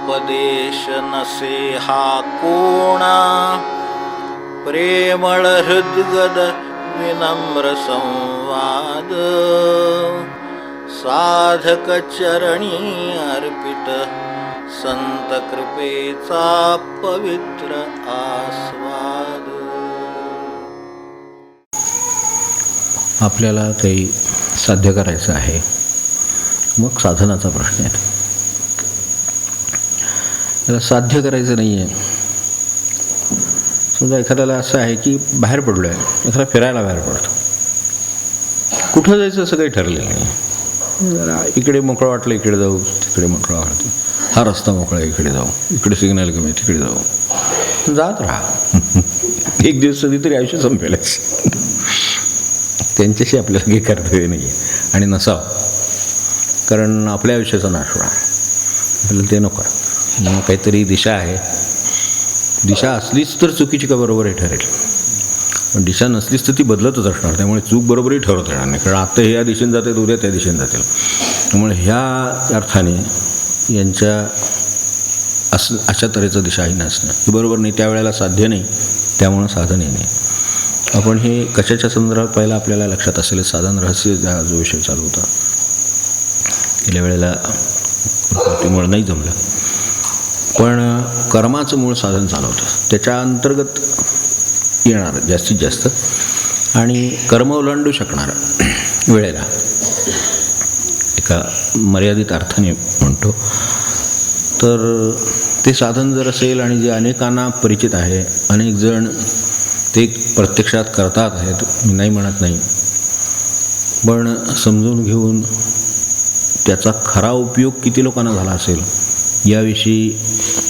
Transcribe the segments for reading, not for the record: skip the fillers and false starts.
उपदेश नसे हा कोणा, प्रेमळ हृद्गद विनम्र संवाद, साधक चरणी अर्पित संत कृपेचा पवित्र आस्वाद. आपल्याला काही साध्य करायचं आहे, मग साधनाचा प्रश्न आहे. त्याला साध्य करायचं नाही आहे. समजा एखाद्याला असं आहे की बाहेर पडलो आहे, एखादा फिरायला बाहेर पडतो, कुठं जायचं असं काही ठरलेलं नाही. जरा इकडे मोकळं वाटलं इकडे जाऊ, तिकडे मोकळं वाटतं, हा रस्ता मोकळा इकडे जाऊ, इकडे सिग्नल कमी तिकडे जाऊ, जात राहा. एक दिवस कधीतरी आयुष्य संपेलच. त्यांच्याशी आपल्याला काही कर्तव्य नाही आहे आणि नसावं, कारण आपल्या आयुष्याचा नाश होणार. आपल्याला ते नको. मग काहीतरी दिशा आहे, दिशा असलीच तर चुकीची का बरोबर हे ठरेल, पण दिशा नसलीच तर ती बदलतच असणार. त्यामुळे चूक बरोबरही ठरवता येणार नाही, कारण आता हे या दिशेने जाते, उद्या त्या दिशेने जातील. त्यामुळे ह्या अर्थाने यांच्या अशा तऱ्हेचं दिशाही नसणं हे बरोबर नाही. त्यावेळेला साध्य नाही, त्यामुळं साधनही नाही. आपण हे कशाच्या संदर्भात पहिला आपल्याला लक्षात असेल, साधन रहस्य जो विषय चालू होता गेल्या वेळेला ते मूळ नाही जमलं, पण कर्माचं मूळ साधन चालू होतं. त्याच्या अंतर्गत येणार जास्तीत जास्त आणि कर्म ओलांडू शकणार वेळेला एका मर्यादित अर्थाने म्हणतो तर ते साधन जर असेल आणि जे अनेकांना परिचित आहे, अनेक जण ते प्रत्यक्षात करतात आहेत, मी नाही म्हणत नाही, पण समजून घेऊन त्याचा खरा उपयोग किती लोकांना झाला असेल याविषयी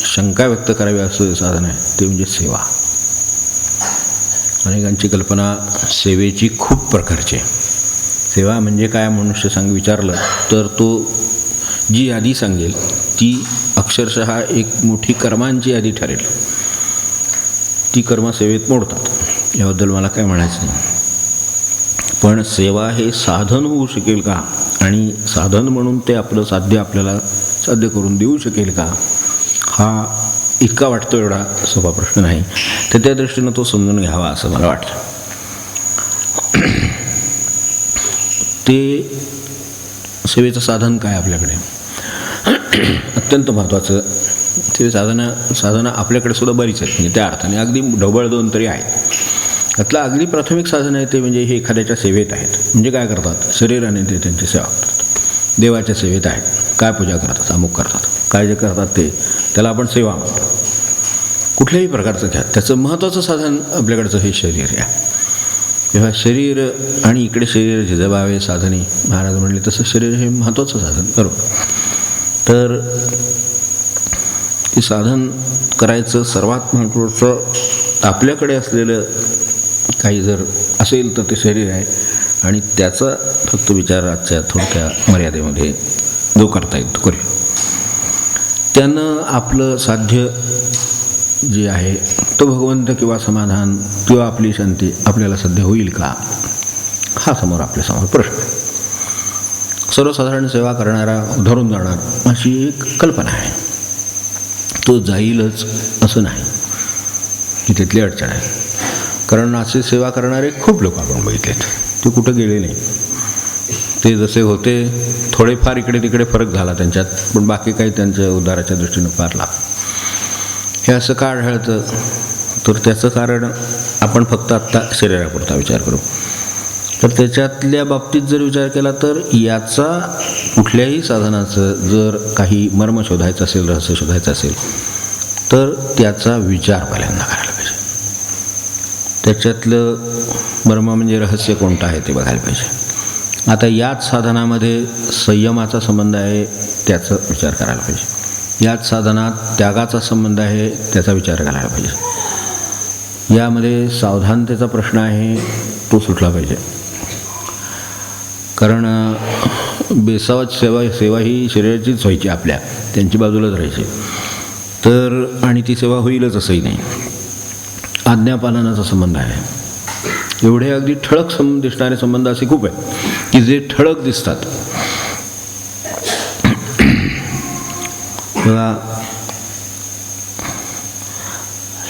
शंका व्यक्त करावी असं साधन आहे. ते म्हणजे सेवा. अनेकांची कल्पना सेवेची खूप प्रकारची आहे. सेवा म्हणजे काय मनुष्य विचारलं तर तो जी यादी सांगेल ती अक्षरशः एक मोठी कर्मांची यादी ठरेल. ती कर्म सेवेत मोडतात, याबद्दल मला काय म्हणायचं नाही. पण सेवा हे साधन होऊ शकेल का, आणि साधन म्हणून ते आपलं साध्य आपल्याला साध्य करून देऊ शकेल का, हा इतका वाटतो एवढा सोपा प्रश्न नाही. तर त्या दृष्टीनं तो समजून घ्यावा असं मला वाटतं. ते सेवेचं साधन काय आपल्याकडे अत्यंत महत्त्वाचं. ते साधनं आपल्याकडे सुद्धा बरीच आहेत, म्हणजे त्या अर्थाने अगदी ढोबळ दोन तरी आहेत. त्यातलं अगदी प्राथमिक साधन आहे ते म्हणजे हे एखाद्याच्या सेवेत आहेत. म्हणजे काय करतात, शरीराने ते त्यांची सेवा करतात. देवाच्या सेवेत आहेत, काय पूजा करतात, अमुक करतात, काय जे करतात ते त्याला आपण सेवा म्हणतो. कुठल्याही प्रकारचं घ्या, त्याचं महत्त्वाचं साधन आपल्याकडचं हे शरीर आहे. तेव्हा शरीर आणि इकडे शरीर झिजवावे साधने महाराज म्हणले तसं शरीर हे महत्त्वाचं साधन, बरोबर. तर ते साधन करायचं सर्वात महत्त्वाचं आपल्याकडे असलेलं काही जर असेल तर ते शरीर आहे, आणि त्याचा फक्त विचार आजच्या थोडक्या मर्यादेमध्ये जो करता येईल तो करूया. त्यानं आपलं साध्य जे आहे तो भगवंत किंवा समाधान किंवा आपली शांती आपल्याला सध्या होईल का, हा समोर आपल्यासमोर प्रश्न आहे. सर्वसाधारण सेवा करणारा उधारून जाणार अशी एक कल्पना आहे. तो जाईलच असं नाही, की तिथली अडचण आहे. कारण असे सेवा करणारे खूप लोक आपण बघितलेत, ते कुठं गेले नाही. ते जसे होते थोडेफार इकडे तिकडे फरक झाला त्यांच्यात, पण बाकी काही त्यांच्या उद्धाराच्या दृष्टीनं फार लाभ. हे असं का आढळतं तर त्याचं कारण आपण फक्त आत्ता शरीरापुरता विचार करू. तर त्याच्यातल्या बाबतीत जर विचार केला तर याचा कुठल्याही साधनाचं जर काही मर्म शोधायचं असेल, रहस्य शोधायचं असेल तर त्याचा विचार पहिल्यांदा करायला पाहिजे. त्याच्यातलं मर्म म्हणजे रहस्य कोणतं आहे ते बघायला पाहिजे. आता याच साधनामध्ये संयमाचा संबंध आहे, त्याचा विचार करायला पाहिजे. याच साधनात त्यागाचा संबंध आहे, त्याचा विचार करायला पाहिजे. यामध्ये सावधानतेचा प्रश्न आहे, तो सुटला पाहिजे. कारण बेसावत सेवा ही शरीराचीच व्हायची, आपल्या त्यांची बाजूलाच राहायची. तर आणि ती सेवा होईलच असंही नाही. आज्ञापालनाचा संबंध आहे. एवढे अगदी ठळक दिसणारे संबंध असे खूप आहेत की जे ठळक दिसतात. तेव्हा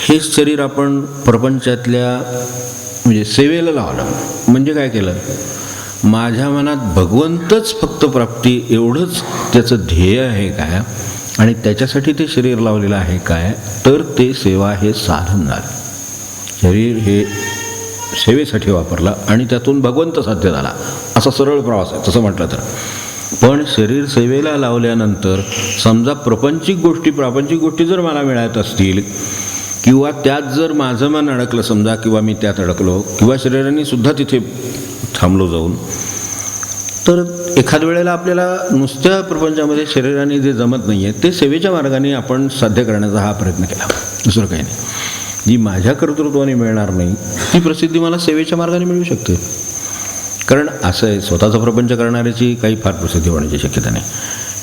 हेच शरीर आपण प्रपंचातल्या म्हणजे सेवेला लावलं. म्हणजे काय केलं, माझ्या मनात भगवंतच फक्त प्राप्ती एवढंच त्याचं ध्येय आहे काय, आणि त्याच्यासाठी ते शरीर लावलेलं आहे काय, तर ते सेवा हे साधन झालं. शरीर हे सेवेसाठी वापरला आणि त्यातून भगवंत साध्य झाला, असा सरळ प्रवास आहे तसं म्हटलं तर. पण शरीर सेवेला लावल्यानंतर समजा प्रापंचिक गोष्टी जर मला मिळत असतील, किंवा त्यात जर माझं मन अडकलं समजा, किंवा मी त्यात अडकलो, किंवा शरीराने सुद्धा तिथे थांबलो जाऊन, तर एखाद वेळेला आपल्याला नुसत्या प्रपंचामध्ये शरीराने जे जमत नाही आहे ते सेवेच्या मार्गाने आपण साध्य करण्याचा हा प्रयत्न केला, दुसरं काही नाही. जी माझ्या कर्तृत्वाने मिळणार नाही ती प्रसिद्धी मला सेवेच्या मार्गाने मिळू शकते. कारण असं आहे, स्वतःचा प्रपंच करणाऱ्याची काही फार प्रसिद्धी होण्याची शक्यता नाही.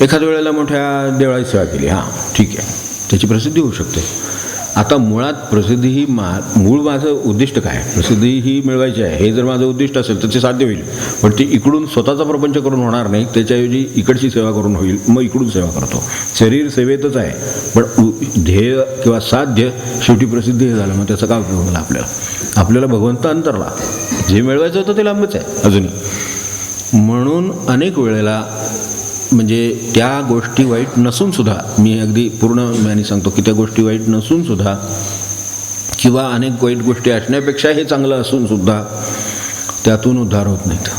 एखाद्या वेळेला मोठ्या देवळाची सेवा केली, हां ठीक आहे, त्याची प्रसिद्धी होऊ शकते. आता मुळात प्रसिद्धी ही मूळ माझं उद्दिष्ट काय, प्रसिद्धी ही मिळवायची आहे हे जर माझं उद्दिष्ट असेल तर ते साध्य होईल. पण ती इकडून स्वतःचा प्रपंच करून होणार नाही, त्याच्याऐवजी इकडची सेवा करून होईल, मग इकडून सेवा करतो. शरीर सेवेतच आहे, पण ध्येय किंवा साध्य शेवटी प्रसिद्धी हे झालं, मग त्याचा काय उपयोग झाला आपल्याला भगवंत अंतरला. जे मिळवायचं होतं ते लांबच आहे अजूनही. म्हणून अनेक वेळेला म्हणजे त्या गोष्टी वाईट नसून सुद्धा, मी अगदी पूर्ण मी सांगतो की त्या गोष्टी वाईट नसून सुद्धा, किंवा अनेक वाईट गोष्टी असण्यापेक्षा हे चांगलं असून सुद्धा त्यातून उद्धार होत नाहीत,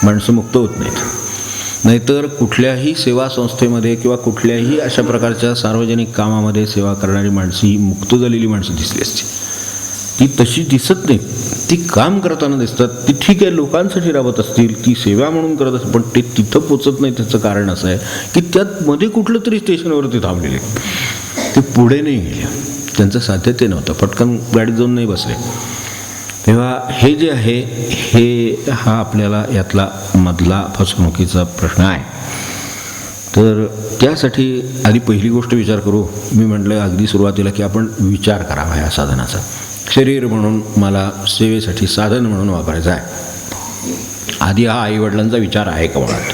माणसं मुक्त होत नाहीत. नाहीतर कुठल्याही सेवा संस्थेमध्ये किंवा कुठल्याही अशा प्रकारच्या सार्वजनिक कामामध्ये सेवा करणारी माणसं ही मुक्त झालेली माणसं दिसली असती. ती तशी दिसत नाही, ती काम करताना दिसतात. ती ठीक आहे, लोकांसाठी राबत असतील, ती सेवा म्हणून करत असतील, पण ते तिथं पोचत नाही. त्याचं कारण असं आहे की त्यात मध्ये कुठलं तरी स्टेशनवरती थांबलेले, ते पुढे नाही गेले, त्यांचं साध्य ते नव्हतं, पटकन गाडीत जाऊन नाही बसले. तेव्हा हे जे आहे हा आपल्याला यातला मधला फसवणुकीचा प्रश्न आहे. तर त्यासाठी आधी पहिली गोष्ट विचार करू. मी म्हटलं अगदी सुरुवातीला की आपण विचार करावा या साधनाचा. शरीर म्हणून मला सेवेसाठी साधन म्हणून वापरायचं आहे. आधी हा आईवडिलांचा विचार आहे का मुळात,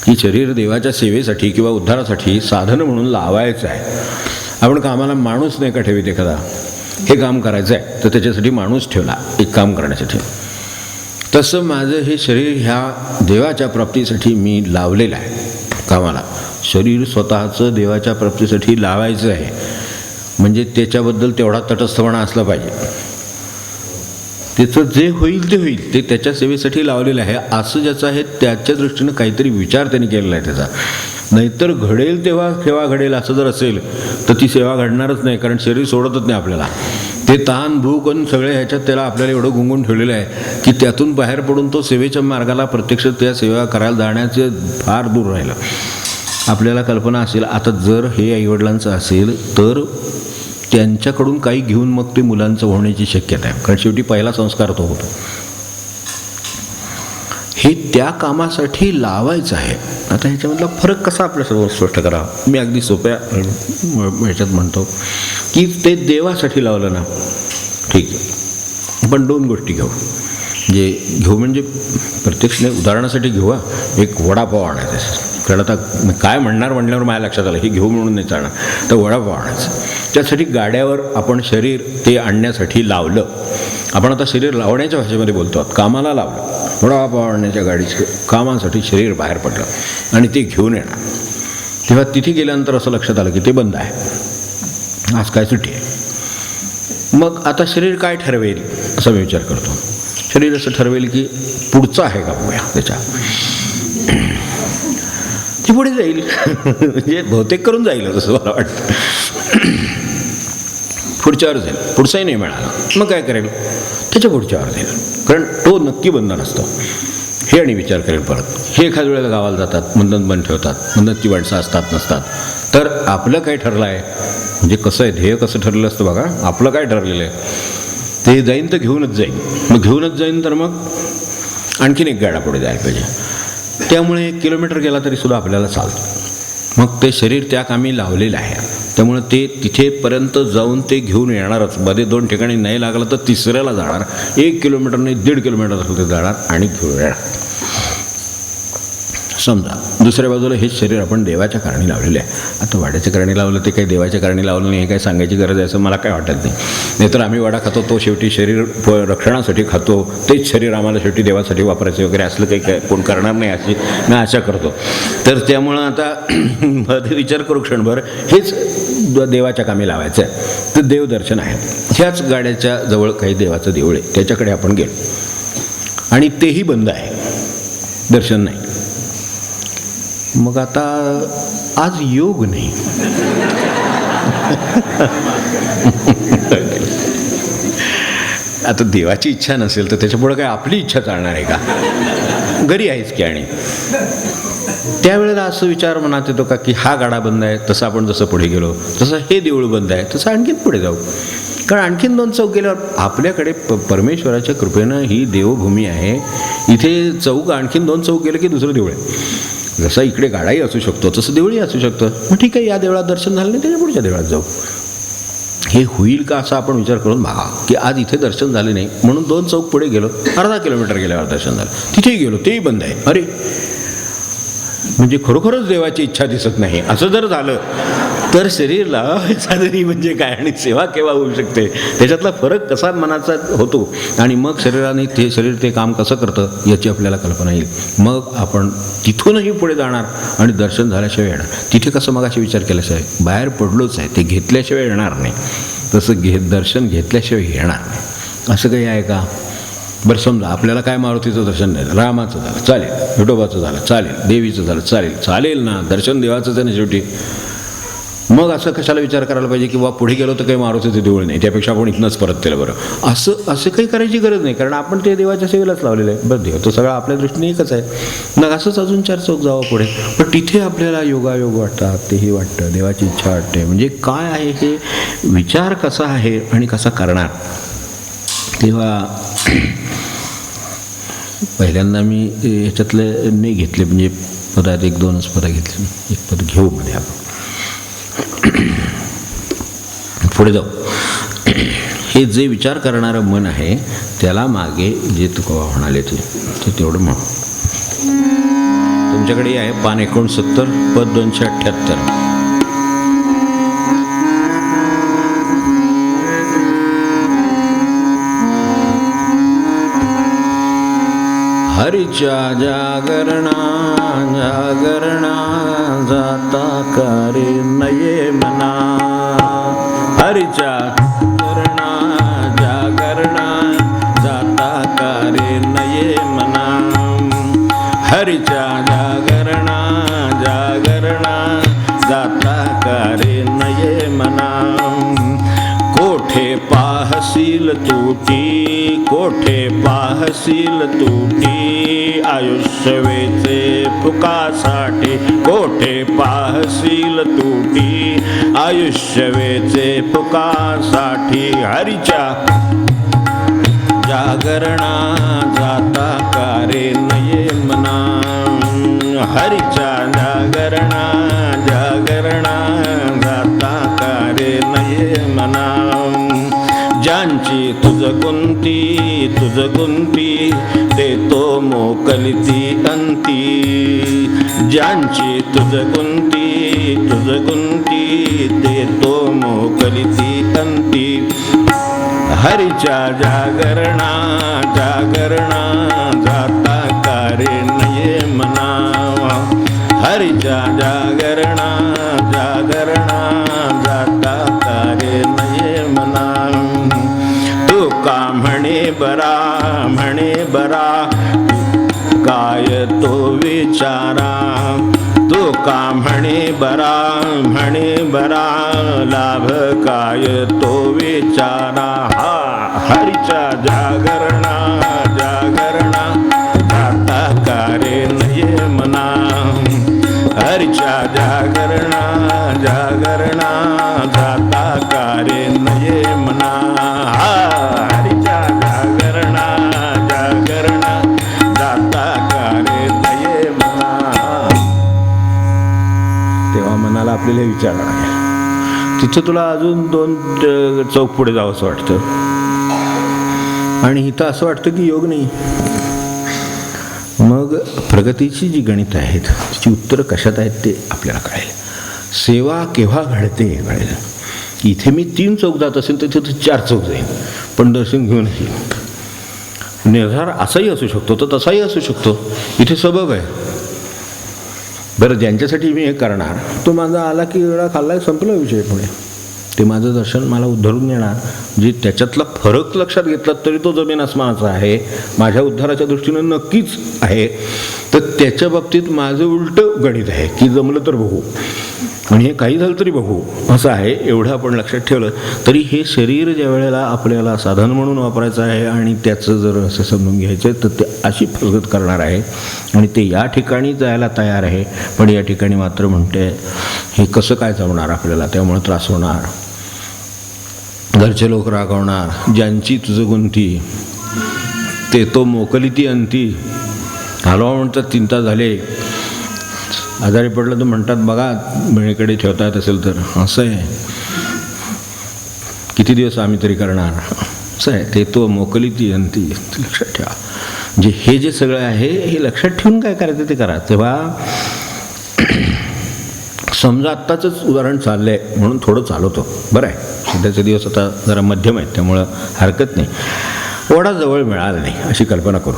की शरीर देवाच्या सेवेसाठी किंवा उद्धारासाठी साधन म्हणून लावायचं आहे. आपण कामाला माणूस नाही का ठेवीत, एखादा हे काम करायचं आहे तर त्याच्यासाठी माणूस ठेवला एक काम करण्यासाठी. तसं माझं हे शरीर ह्या देवाच्या प्राप्तीसाठी मी लावलेलं आहे कामाला. शरीर स्वतःचं देवाच्या प्राप्तीसाठी लावायचं आहे, म्हणजे त्याच्याबद्दल तेवढा तटस्थपणा असला पाहिजे. त्याचं जे होईल ते होईल, ते त्याच्या सेवेसाठी लावलेलं आहे असं ज्याचं आहे त्याच्या दृष्टीनं काहीतरी विचार त्यांनी केलेला आहे त्याचा. नाहीतर घडेल तेव्हा सेवा घडेल असं जर असेल तर ती सेवा घडणारच नाही, कारण शरीर सोडतच नाही आपल्याला. ते ताण भूक आणि सगळे ह्याच्यात त्याला आपल्याला एवढं गुंगून ठेवलेलं आहे की त्यातून बाहेर पडून तो सेवेच्या मार्गाला प्रत्यक्ष त्या सेवा करायला जाण्याचे फार दूर राहिलं. आपल्याला कल्पना असेल, आता जर हे आईवडिलांचं असेल तर त्यांच्याकडून काही घेऊन मग ते मुलांचं होण्याची शक्यता आहे, कारण शेवटी पहिला संस्कार तो होतो. हे त्या कामासाठी लावायचं आहे. आता ह्याच्यामधला फरक कसा आपल्यासमोर स्पष्ट करावा. मी अगदी सोप्या ह्याच्यात म्हणतो की ते देवासाठी लावलं ना, ठीक आहे, पण दोन गोष्टी घेऊ. घेऊ म्हणजे प्रत्यक्ष नाही, उदाहरणासाठी घेऊ. एक वडापाव आणायचा, कारण आता काय म्हणल्यावर माझ्या लक्षात आलं हे घेऊ म्हणून नाही चालणार, तर वडापाव आणायचं. त्यासाठी गाड्यावर आपण शरीर ते आणण्यासाठी लावलं. आपण आता शरीर लावण्याच्या भाषेमध्ये बोलतो आहोत. कामाला लावलं, वडापाव आणण्याच्या गाडीचं कामासाठी शरीर बाहेर पडलं आणि ते घेऊन येणार. तेव्हा तिथे गेल्यानंतर असं लक्षात आलं की ते बंद आहे, आज काय सुट्टी आहे. मग आता शरीर काय ठरवेल असा मी विचार करतो. शरीर असं ठरवेल की पुढचं आहे का बघूया, त्याच्या ती पुढे जाईल, म्हणजे बहुतेक करून जाईल असं मला वाटतं. पुढच्यावर जाईल, पुढचाही नाही मिळाला मग काय करेल, त्याच्या पुढच्यावर जाईल, कारण तो नक्की बंद नसतो. हे आणि विचार करेल परत. हे एखाद्या वेळेला गावाला जातात, मदत बंद ठेवतात, मदतची माणसं असतात नसतात. तर आपलं काय ठरलं आहे, म्हणजे कसं आहे ध्येय कसं ठरलेलं असतं बघा. आपलं काय ठरलेलं आहे ते जाईन तर घेऊनच जाईन, मग घेऊनच जाईन तर मग आणखीन एक गाडा पुढे जायला पाहिजे. त्यामुळे 1 किलोमीटर गेला तरीसुद्धा आपल्याला चालतं. मग ते शरीर त्या कामी लावलेलं आहे, त्यामुळे ते तिथेपर्यंत जाऊन ते घेऊन येणारच. मध्ये 2 ठिकाणी नाही लागलं तर तिसऱ्याला जाणार. 1 किलोमीटर नाही 1.5 किलोमीटर असेल ते जाणार आणि घेऊन येणार. समजा दुसऱ्या बाजूला हेच शरीर आपण देवाच्या कारणी लावलेलं आहे. आता वाड्याच्या कारणी लावलं ते काही देवाच्या कारणी लावलं नाही हे काही सांगायची गरज आहे असं मला काय वाटत नाही. नाहीतर आम्ही वडा खातो तो शेवटी शरीर रक्षणासाठी खातो, तेच शरीर आम्हाला शेवटी देवासाठी वापरायचं वगैरे असलं काही काय कोण करणार नाही अशी मी आशा करतो. तर त्यामुळं आता विचार करू क्षणभर हेच देवाच्या कामी लावायचं आहे. तर देवदर्शन आहे. ह्याच गाड्याच्या जवळ काही देवाचं देऊळ आहे, त्याच्याकडे आपण गेलो आणि तेही बंद आहे, दर्शन नाही. मग आता आज योग नाही. आता देवाची इच्छा नसेल तर त्याच्यापुढे काय आपली इच्छा चालणार आहे का? घरी आहेच की. आणि त्यावेळेला असं विचार मनात येतो का की हा गाडा बंद आहे, तसं आपण जसं पुढे गेलो तसं हे देऊळ बंद आहे, तसं आणखीन पुढे जाऊ. कारण आणखीन 2 चौक गेल्यावर आपल्याकडे परमेश्वराच्या कृपेनं ही देवभूमी आहे. इथे चौक आणखीन 2 चौक गेलं की दुसरं देऊळ आहे. जसा इकडे गाडाही असू शकतो तसं देऊळही असू शकतं. मग ठीक आहे, या देवळात दर्शन झालं नाही त्याच्या पुढच्या देवळात जाऊ. हे होईल का असा आपण विचार करून बघा की आज इथे दर्शन झाले नाही म्हणून 2 चौक पुढे गेलो, अर्धा किलोमीटर गेल्यावर दर्शन झालं, तिथेही गेलो तेही बंद आहे. अरे म्हणजे खरोखरच देवाची इच्छा दिसत नाही. असं जर झालं तर शरीरला साधनी म्हणजे काय आणि सेवा केव्हा होऊ शकते त्याच्यातला फरक कसा मनाचा होतो आणि मग शरीराने ते शरीर ते काम कसं करतं याची आपल्याला कल्पना येईल. मग आपण तिथूनही पुढे जाणार आणि दर्शन झाल्याशिवाय येणार. तिथे कसं मग असे विचार केल्याशिवाय बाहेर पडलोच आहे, ते घेतल्याशिवाय येणार नाही. तसं दर्शन घेतल्याशिवाय येणार नाही असं काही आहे का? बरं समजा आपल्याला काय मारुतीचं दर्शन नाही झालं, रामाचं झालं चालेल, विठोबाचं झालं चालेल, देवीचं झालं चालेल, चालेल ना, दर्शन देवाचंच आहे ना शेवटी. मग असं कशाला विचार करायला पाहिजे की पुढे गेलो तर काही मारुतीचं देऊळ नाही, त्यापेक्षा आपण इथनंच परत केलं बरं, असं काही करायची गरज नाही. कारण आपण ते देवाच्या सेवेलाच लावलेलं आहे. बरं, देव तो सगळा आपल्या दृष्टीने एकच आहे. मग असंच अजून 4 चौक जावं पुढे, पण तिथे आपल्याला योगायोग वाटतात, तेही वाटतं, देवाची इच्छा वाटते. म्हणजे काय आहे हे विचार कसा आहे आणि कसा करणार. तेव्हा पहिल्यांदा मी ह्याच्यातले नाही घेतले, म्हणजे पदात 1-2च पदं घेतली. एक पद घेऊ मध्ये आपण पुढे जाऊ. हे जे विचार करणारं मन आहे त्याला मागे जे तुकोबा म्हणाले ते तेवढं म्हणू. तुमच्याकडे आहे पान 69 पद 278. हरीच्या जागरणा जागरणा जाता करे नये मना. हरीच्या जागरणा जागरणा जाता करे नये मना. हरीच्या जागरणा जागरणा जाता करे नये मना. कोठे पाहसील तुटी कोठे पाहसील तुटी आयुष्यवेचे फुकासाठी. कोठे पाहसील तुटी आयुष्यवेचे फुकासाठी. हरीच्या जागरणा जाता कारे नये मना. हरीच्या जागरणा जागरणा जाता कारे नये मना. ज्यांची तुझ गुंती ते तो मोकलिती अंती. ज्यांची तुझ गुंती ते तो मोकलिती अंती. हरीच्या जागरणा जागरणा जाता कारे नये मना. हरीच्या जागरणा जागरणा जाता कारे नये मना. तुका म्हणे बरा काय तो विचारा. तुका म्हणे बरा लाभ काय तो विचारा. हरीच्या जागरणा जागरणा जाता कारे नये मना. हरीच्या जागरणा जागरणा जाता कारे नये मना. हरीच्या जागरणा जागरणा जाता कारे नये मना. तेव्हा मनाला आपल्याला विचार लागेल. तिथं तुला अजून 2 चौक पुढे जावं असं वाटतं आणि इथं असं वाटतं की योग नाही. मग मग प्रगतीची जी गणितं आहेत त्याची उत्तरं कशात आहेत ते आपल्याला कळेल. सेवा केव्हा घडते कळेल. इथे मी 3 चौक जात असेल तर तिथे 4 चौक जाईन, पण दर्शन घेऊन येईल. निर्धार असाही असू शकतो तर तसाही असू शकतो. इथे सबब आहे. बरं, ज्यांच्यासाठी मी हे करणार तो माझा आला की वेळा खाल्ला संपला विषय. पुढे ते माझं दर्शन मला उद्धरून येणार. जे त्याच्यातला फरक लक्षात घेतला तरी तो जमीन आसमानाचा आहे, माझ्या उद्धाराच्या दृष्टीनं नक्कीच आहे. तर त्याच्या बाबतीत माझं उलटं गणित आहे की जमलं तर बघू आणि हे काही झालं तरी बघू असं आहे. एवढं आपण लक्षात ठेवलं तरी हे शरीर ज्या वेळेला आपल्याला साधन म्हणून वापरायचं आहे आणि त्याचं जर असं समजून घ्यायचं तर ते अशी फसगत करणार आहे आणि ते या ठिकाणी जायला तयार आहे. पण या ठिकाणी मात्र म्हणते हे कसं काय जमणार आपल्याला, त्यामुळे त्रास होणार, घरचे लोक रागवणार, ज्यांची तुझं गुंती ते तो मोकली ती अंती. हलवा म्हणतात 3 तास झाले, आजारी पडलं तर म्हणतात बघा बहिणीकडे ठेवता येत असेल तर. असं आहे, किती दिवस आम्ही तरी करणार. असं आहे, ते तो मोकली ती अंती. लक्षात ठेवा. जे हे जे सगळं आहे हे लक्षात ठेवून काय करायचं ते करा. तेव्हा समजा आत्ताच उदाहरण चाललं आहे म्हणून थोडं चालवतो. बरं आहे, सध्याचे दिवस आता जरा मध्यम आहेत त्यामुळं हरकत नाही. ओढा जवळ मिळाला नाही अशी कल्पना करू.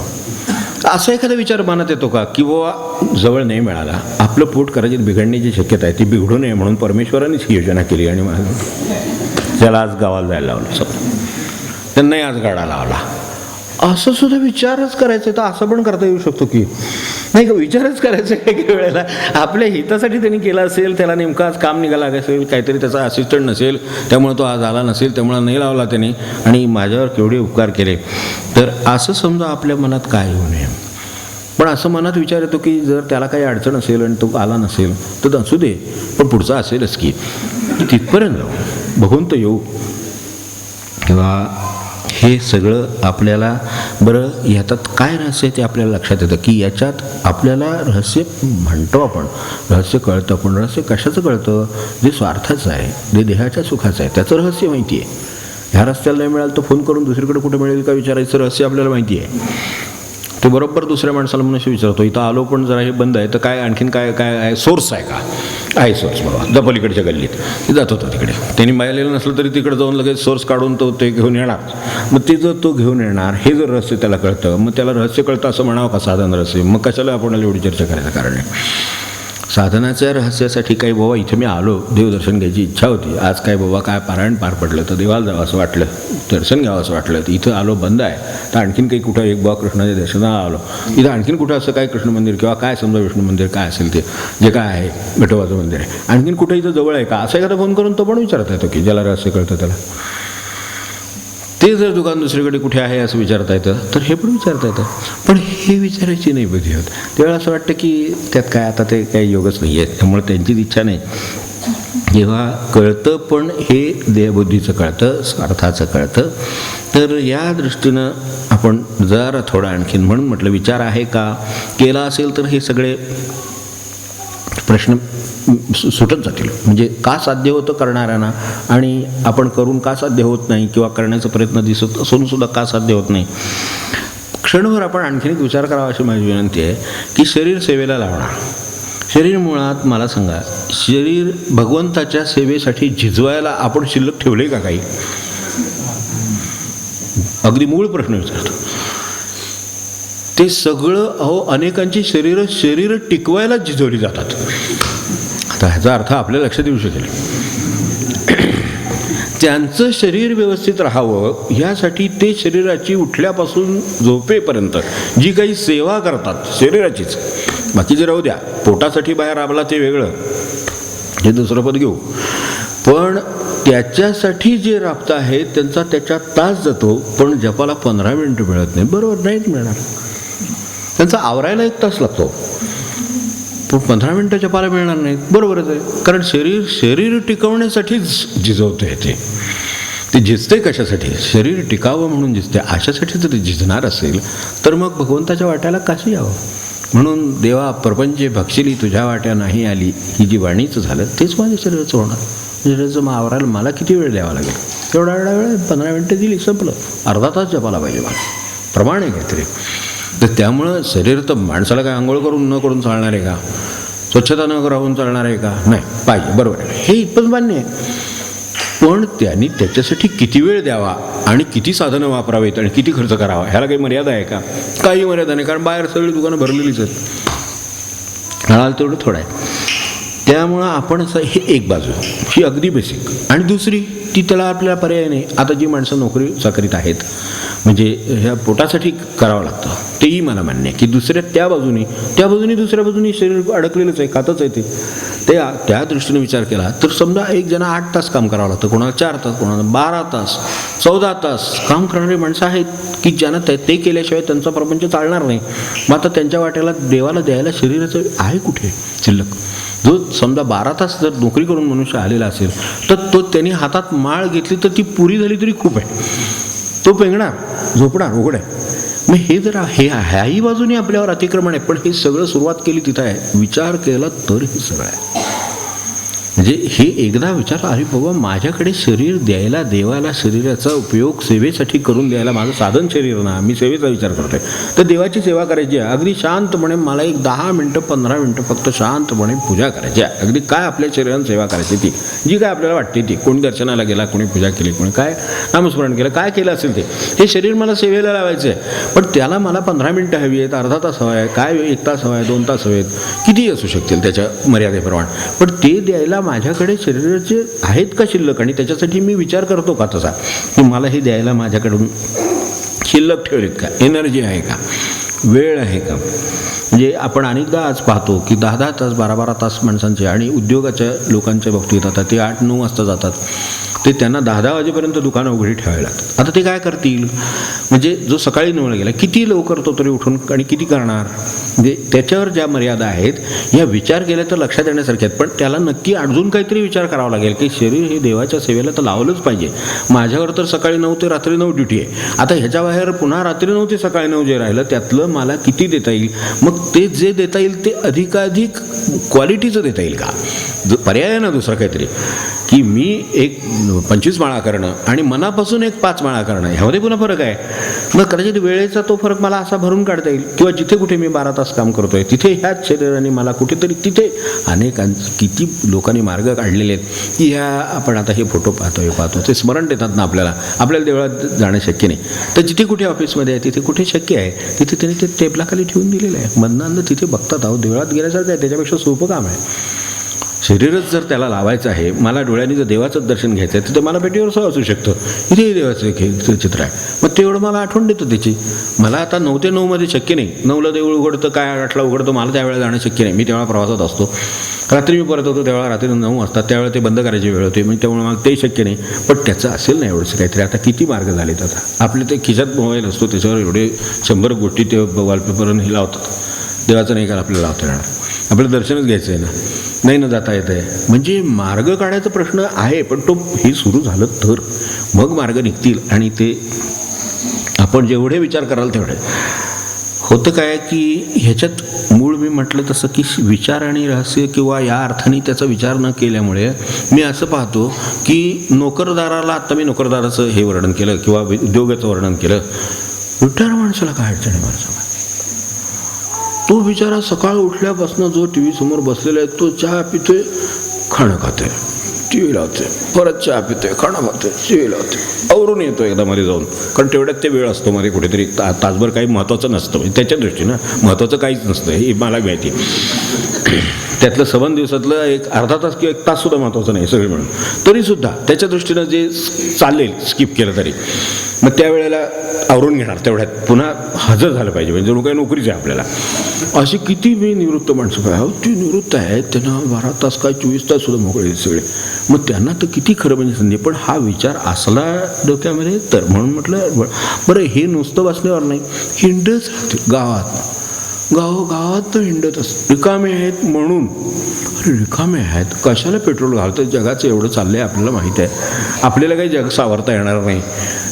असा एखादा विचार मनात येतो का की बाबा जवळ नाही मिळाला, आपलं पोट कदाचित बिघडण्याची शक्यता आहे, ती बिघडू नये म्हणून परमेश्वरानेच ही योजना केली आणि त्याला आज गावाला जायला लावलं, त्यांनाही आज गाडा लावला. असं सुद्धा विचारच करायचं तर असं पण करता येऊ शकतो की नाही का. विचारच करायचं काही वेळेला आपल्या हितासाठी त्यांनी केला असेल, त्याला नेमकं आज काम निघाला असेल, काहीतरी त्याचा असिस्टंट नसेल त्यामुळे तो आज आला नसेल, त्यामुळे नाही लावला त्याने आणि माझ्यावर केवढे उपकार केले. तर असं समजा आपल्या मनात काय येऊ नये. पण असं मनात विचार येतो की जर त्याला काही अडचण असेल आणि तो आला नसेल तर असू दे, पण पुढचा असेलच की तिथपर्यंत जाऊ, बघून तर येऊ. किंवा हे सगळं आपल्याला बरं ह्याच्यात काय रहस्य आहे ते आपल्याला लक्षात येतं की याच्यात आपल्याला रहस्य म्हणतो आपण, रहस्य कळतं. पण रहस्य कशाचं कळतं? जे स्वार्थाचं आहे, जे देहाच्या सुखाचं आहे त्याचं रहस्य माहिती आहे. ह्या रस्त्याला नाही मिळालं तर फोन करून दुसरीकडे कुठे मिळेल का विचारायचं रहस्य आपल्याला माहिती आहे. ते बरोबर दुसऱ्या माणसाला मनुष्य विचारतो इथं आलो पण जरा हे बंद आहे तर काय आणखीन काय काय आहे, सोर्स आहे का? आहे सोर्स बाबा, दपलीकडच्या गल्लीत ते जात होता तिकडे. त्यांनी मिळालेलं नसलं तरी तिकडे जाऊन लगेच सोर्स काढून तो ते घेऊन येणार. मग ते जर तो घेऊन येणार हे जर रहस्य त्याला कळतं, मग त्याला रहस्य कळतं असं म्हणावं का साधन रहस्य? मग कशाला आपण एवढी चर्चा करायचं कारण आहे. साधनाच्या रहस्यासाठी काही बाबा इथे मी आलो, देवदर्शन घ्यायची इच्छा होती, आज काय बाबा काय पारायण पार पडलं तर देवाला जावं असं वाटलं, दर्शन घ्यावं असं वाटलं, तर इथं आलो बंद आहे तर आणखीन काही कुठं एक बाबा कृष्णाच्या दर्शनाला आलो, इथं आणखीन कुठं असं काय कृष्ण मंदिर किंवा काय समजा विष्णू मंदिर काय असेल ते जे काय आहे विठोबाचं मंदिर आहे, आणखीन कुठं इथं जवळ आहे का असं एखादा फोन करून तो पण विचारता येतो की ज्याला रहस्य कळतं त्याला. ते जर दुकान दुसरीकडे कुठे आहे असं विचारता येतं तर हे पण विचारता येतं. पण हे विचारायची नाही बुद्धी होत. त्यावेळेला असं वाटतं की त्यात काय आता ते काही योगच नाही आहे, त्यामुळे त्यांचीच इच्छा नाही. जेव्हा कळतं पण हे देहबुद्धीचं कळतं, स्वार्थाचं कळतं, तर या दृष्टीनं आपण जरा थोडं आणखीन म्हणून म्हटलं विचार आहे का केला असेल तर हे सगळे प्रश्न सुटत जातील. म्हणजे का साध्य होतं करणाऱ्यांना आणि आपण करून का साध्य होत नाही किंवा करण्याचा प्रयत्न दिसत असून सुद्धा का साध्य होत नाही. क्षणभर आपण आणखीन एक विचार करावा अशी माझी विनंती आहे की शरीर सेवेला लावणार. शरीर मुळात मला सांगा, शरीर भगवंताच्या सेवेसाठी झिजवायला आपण शिल्लक ठेवले का काही? अगदी मूळ प्रश्न विचारतो. ते सगळं अनेकांची शरीर टिकवायला झिजवली जातात. आता ह्याचा अर्थ आपल्या लक्षात येऊ शकेल. त्यांचं शरीर व्यवस्थित राहावं ह्यासाठी ते शरीराची उठल्यापासून झोपेपर्यंत जी काही सेवा करतात शरीराचीच, बाकीचे राहू द्या, पोटासाठी बाहेर राबला ते वेगळं, हे दुसरं पद घेऊ, पण त्याच्यासाठी जे राबत आहे त्यांचा त्याच्यात तास जातो, पण जपाला 15 मिनिटं मिळत नाही. बरोबर नाहीच मिळणार. त्यांचा आवरायला 1 तास लागतो, पण 15 मिनिटं जपाला मिळणार नाहीत. बरोबरच आहे, कारण शरीर टिकवण्यासाठीच झिजवतं आहे. ते झिजते कशासाठी? शरीर टिकावं म्हणून झिजते. अशासाठी जर झिजणार असेल तर मग भगवंताच्या वाट्याला कशी यावं? म्हणून देवा प्रपंचे भक्षिली तुझ्या वाट्या नाही आली, ही जी वाणीचं झालं तेच माझ्या शरीराचं होणार. शरीराचं मग आवरायला मला किती वेळ द्यावा लागेल? तेवढा वेळ 15 मिनिटं दिली, संपलं. अर्धा तास जपाला पाहिजे मला, प्रमाण आहे काहीतरी. तर त्यामुळं शरीर तर माणसाला काय आंघोळ करून न करून चालणार आहे का, स्वच्छता न राहून चालणार आहे का, नाही पाहिजे, बरोबर आहे, हे इतपत मान्य आहे. पण त्यांनी त्याच्यासाठी किती वेळ द्यावा आणि किती साधनं वापरावेत आणि किती खर्च करावा ह्याला काही मर्यादा आहे का, काही मर्यादा नाही. कारण बाहेर सगळी दुकानं भरलेलीच आहेत, हळाल तेवढं थोडं आहे. त्यामुळं आपण असं, हे एक बाजू ही अगदी बेसिक. आणि दुसरी ती त्याला आपल्याला पर्याय नाही. आता जी माणसं नोकरी चाकरीत आहेत म्हणजे ह्या पोटासाठी करावं लागतं, तेही मला मान्य आहे की त्या बाजूनी दुसऱ्या बाजूनी शरीर अडकलेलंच आहे, खातच आहे ते. त्या दृष्टीने विचार केला तर समजा एक जण 8 तास काम करावं लागतं, कोणाला 4 तास, कोणाला 12 तास, 14 तास काम करणारी माणसं आहेत की ज्यांना ते केल्याशिवाय त्यांचा प्रपंच चालणार नाही. मग आता त्यांच्या वाट्याला देवाला द्यायला शरीराचं आहे कुठे शिल्लक? जो समजा 12 तास जर नोकरी करून मनुष्य आलेला असेल तर त्यांनी हातात माळ घेतली तर ती पुरी झाली तरी खूप आहे. तो पेंगणार, झोपणार, उघड आहे. मग हे जर ह्याही बाजूने आपल्यावर अतिक्रमण आहे. पण हे सगळं सुरुवात केली तिथं आहे, विचार केला तर हे सगळं आहे. म्हणजे हे एकदा विचार, अरे बाबा माझ्याकडे शरीर द्यायला, देवाला शरीराचा उपयोग सेवेसाठी करून द्यायला माझं साधन शरीर ना, मी सेवेचा विचार करतोय तर देवाची सेवा करायची आहे. अगदी शांतपणे मला एक 10 मिनटं 15 मिनटं फक्त शांतपणे पूजा करायची आहे. अगदी काय आपल्या शरीरानं सेवा करायची ती जी काय आपल्याला वाटते ती. कोणी दर्शनाला गेला, कोणी पूजा केली, कोणी काय नामस्मरण केलं, काय केलं असेल ते, हे शरीर मला सेवेला लावायचं आहे. पण त्याला मला 15 मिनटं हवी आहेत, अर्धा तास हवा आहे, काय 1 तास हवा आहे, 2 तास हवे आहेत, कितीही असू शकतील त्याच्या मर्यादेप्रमाणे. पण ते द्यायला माझ्याकडे शरीराचे आहेत का शिल्लक, आणि त्याच्यासाठी मी विचार करतो का तसा की मला हे द्यायला माझ्याकडून शिल्लक ठेवलेत का, एनर्जी आहे का, वेळ आहे का. म्हणजे आपण अनेकदा आज पाहतो की 10-10 तास 12-12 तास माणसांचे, आणि उद्योगाच्या लोकांच्या बाबतीत आता ते 8-9 वाजता जातात, ते त्यांना 10-10 वाजेपर्यंत दुकानं उघडी ठेवावी लागतात. आता ते काय करतील, म्हणजे जो सकाळी 9ला गेला किती लवकर तो तरी उठून आणि किती करणार. म्हणजे त्याच्यावर ज्या मर्यादा आहेत ह्या विचार केल्या तर लक्षात येण्यासारख्या आहेत. पण त्याला नक्की अजून काहीतरी विचार करावा लागेल की शरीर हे देवाच्या सेवेला तर लावलंच पाहिजे. माझ्यावर तर सकाळी 9 ते रात्री 9 ड्युटी आहे. आता ह्याच्या बाहेर पुन्हा रात्री 9 ते सकाळी 9 जे राहिलं त्यातलं मला किती देता येईल. मग ते जे देता येईल ते अधिकाधिक क्वालिटीचं देता येईल का. पर्याय आहे ना दुसरा काहीतरी, की मी एक 25 माळा करणं आणि मनापासून एक 5 माळा करणं, ह्यामध्ये पुन्हा फरक आहे. मग कदाचित वेळेचा तो फरक मला असा भरून काढता येईल. किंवा जिथे कुठे मी 12 तास काम करतोय तिथे ह्याच शरीराने मला कुठेतरी, तिथे किती लोकांनी मार्ग काढलेले आहेत की ह्या आपण आता हे फोटो पाहतो ते स्मरण देतात ना आपल्याला देवळात जाणं शक्य नाही, तर जिथे कुठे ऑफिसमध्ये आहे तिथे कुठे शक्य आहे तिथे त्यांनी ते टेबलाखाली ठेवून दिलेलं आहे. मधनं तिथे बघतात, अहो देवळात गेल्यासारखं आहे, त्याच्यापेक्षा सोपं काम आहे. शरीरच जर त्याला लावायचं आहे, मला डोळ्यांनी जर देवाचं दर्शन घ्यायचं आहे तर ते मला पेटीवर असं असू शकतं, इथेही देवाचं चित्र आहे. मग तेवढं मला आठवण देतं त्याची. मला आता 9 ते 9 मध्ये शक्य नाही. 9ला देऊळ उघडतं, काय 8ला उघडतं, मला त्यावेळेला जाणं शक्य नाही. मी तेव्हा प्रवासात असतो. रात्री मी परत होतो तेव्हा रात्री 9 वाजता, त्यावेळेला ते बंद करायची वेळ होती. मग त्यामुळे मला ते शक्य नाही. पण त्याचं असेल ना एवढंच काहीतरी. आता किती मार्ग झालेत. आता आपले ते खिशात मोबाईल असतो त्याच्यावर एवढे 100 गोष्टी ते वॉलपेपरनं हे लावतात. देवाचं नाही का आपल्याला लावता येणार, आपलं दर्शनच घ्यायचं आहे ना, नाही ना जाता येत आहे. म्हणजे मार्ग काढायचा प्रश्न आहे, पण तो हे सुरू झालं तर मग मार्ग निघतील. आणि ते आपण जेवढे विचार कराल तेवढे होतं. काय की ह्याच्यात मूळ मी म्हटलं तसं की विचार आणि रहस्य किंवा या अर्थाने त्याचा विचार न केल्यामुळे मी असं पाहतो की नोकरदाराला, आत्ता मी नोकरदाराचं हे वर्णन केलं किंवा उद्योगाचं वर्णन केलं, रिटायर माणसाला काय अडचण आहे मला सांगा. तो बिचारा सकाळ उठल्यापासून जो टी व्ही समोर बसलेला आहे तो चहा पितोय, खाणं खातोय, टी व्ही लावतोय, परत चहा पितोय, खाणं खातोय, टी व्ही लावतोय, आवरून येतो एकदा मध्ये जाऊन. कारण तेवढ्यात ते वेळ असतो मध्ये कुठेतरी तासभर काही महत्त्वाचं नसतं. म्हणजे त्याच्या दृष्टीनं महत्त्वाचं काहीच नसतं हे मला माहिती. त्यातलं 7 दिवसातलं एक अर्धा तास किंवा 1 ताससुद्धा महत्त्वाचं नाही सगळे मिळून. तरीसुद्धा त्याच्या दृष्टीनं जे चालेल स्किप केलं तरी मग त्यावेळेला आवरून घेणार, तेवढ्यात पुन्हा हजर झालं पाहिजे. म्हणजे जणू काही नोकरीच आहे आपल्याला. अशी किती मी निवृत्त माणसं काय ती निवृत्त आहेत, त्यांना 12 तास काय 24 तास सुद्धा मोकळे आहेत सगळे. मग त्यांना तर किती खरं म्हणजे संधी. पण हा विचार असला डोक्यामध्ये तर म्हणून म्हटलं बरं हे नुसतं बसण्यावर नाही, हिंडच राहते गावात तर हिंडत असत. रिकामे आहेत म्हणून. अरे रिकामे आहेत कशाला पेट्रोल घालतं. जगाचं एवढं चाललंय आपल्याला माहीत आहे. आपल्याला काही जग सावरता येणार नाही.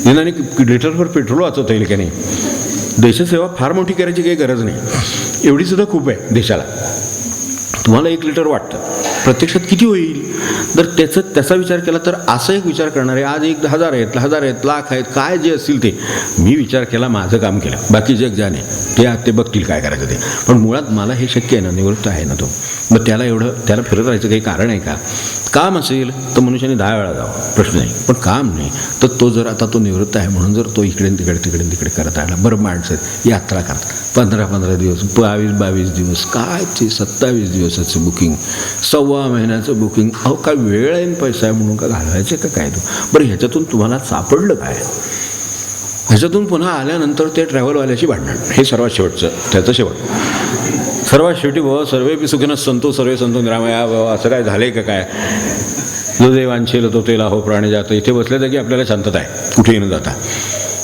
निदान लिटरभर पेट्रोल वाचवता येईल का नाही. देशसेवा फार मोठी करायची काही गरज नाही, एवढी सुद्धा खूप आहे देशाला. तुम्हाला 1 लिटर वाटतं प्रत्यक्षात किती होईल? तर त्याचा विचार केला तर असं एक विचार करणारे आज 1,000 आहेत, लाख आहेत, काय जे असतील ते मी विचार केला, माझं काम केलं, बाकी जग जाणे ते बघतील काय करायचं ते. पण मुळात मला हे शक्य आहे ना, निवृत्त आहे ना तो. मग त्याला फिरत राहायचं काही कारण आहे का? काम असेल तर मनुष्याने 10 वेळा जावं, प्रश्न नाही. पण काम नाही तर तो जर आता तो निवृत्त आहे म्हणून जर तो इकडे तिकडे करत राहिला. बरं, माणसं यात्रा करतात 15 दिवस, 22 दिवस, काय ते 27 दिवसाचं बुकिंग, 1.25 महिन्याचं बुकिंग. अहो काय वेळ आहे, पैसा आहे म्हणून का घालवायचं का काय? तो बरं, ह्याच्यातून तुम्हाला सापडलं काय? ह्याच्यातून पुन्हा आल्यानंतर ते ट्रॅव्हलवाल्याशी भांडण, हे सर्वात शेवटचं, त्याचं शेवट. सर्वात शेवटी बाबा सर्वे सुखीनः सन्तु सर्वे सन्तु निरामया. बाबा असं काय झालंय का काय? जो देवांशील तो तेला हो प्राणी जातो. इथे बसल्या जागी आपल्याला शांतता आहे, कुठेही न जाता.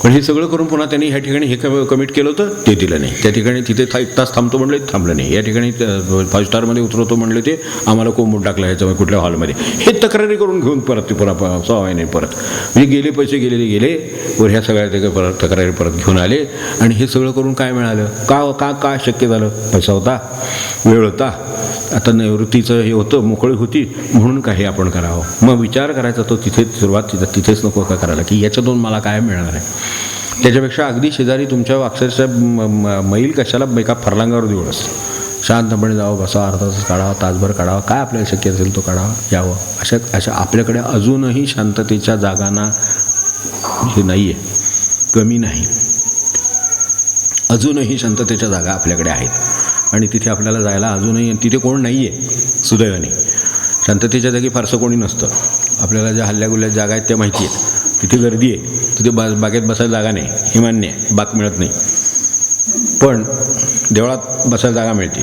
पण हे सगळं करून पुन्हा त्यांनी ह्या ठिकाणी हे कमिट केलं होतं, ते दिलं नाही. त्या ठिकाणी तिथे 1 तास थांबतो म्हणले, थांबलं नाही. या ठिकाणी 5 स्टारमध्ये उतरवतो म्हणले, ते आम्हाला कोंबून टाकलं ह्याच्यामध्ये कुठल्या हॉलमध्ये. हे तक्रारी करून घेऊन परत ते पुन्हा 6 महिने परत म्हणजे गेले पैसे गेले वर ह्या सगळ्या ते परत तक्रारी परत घेऊन आले. आणि हे सगळं करून काय मिळालं? का शक्य झालं? पैसा होता, वेळ होता, आता निवृत्तीचं हे होतं, मोकळी होती म्हणून काही आपण करावं. मग विचार करायचा तो तिथेच नको का करायला, की याच्यातून मला काय मिळणार आहे? त्याच्यापेक्षा अगदी शेजारी तुमच्या अक्षरशः मैल कशाला एका फरलांगावर देऊन असतं. शांतपणे जावं, बसा, अर्धा तास काढावा, तासभर काढावा, काय आपल्याला शक्य असेल तो काढावा, यावं. अशा आपल्याकडे अजूनही शांततेच्या जागांना हे नाही आहे, कमी नाही. अजूनही शांततेच्या जागा आपल्याकडे आहेत आणि तिथे आपल्याला जायला अजूनही, तिथे कोण नाही आहे सुदैवाने. शांततेच्या जागी फारसं कोणी नसतं. आपल्याला ज्या हल्ल्यागुल्ल्या जागा आहेत त्या माहिती आहेत, तिथे गर्दी आहे, तिथे बागेत बसायला जागा नाही, हे मान्य आहे, बाग मिळत नाही. पण देवळात बसायला जागा मिळते,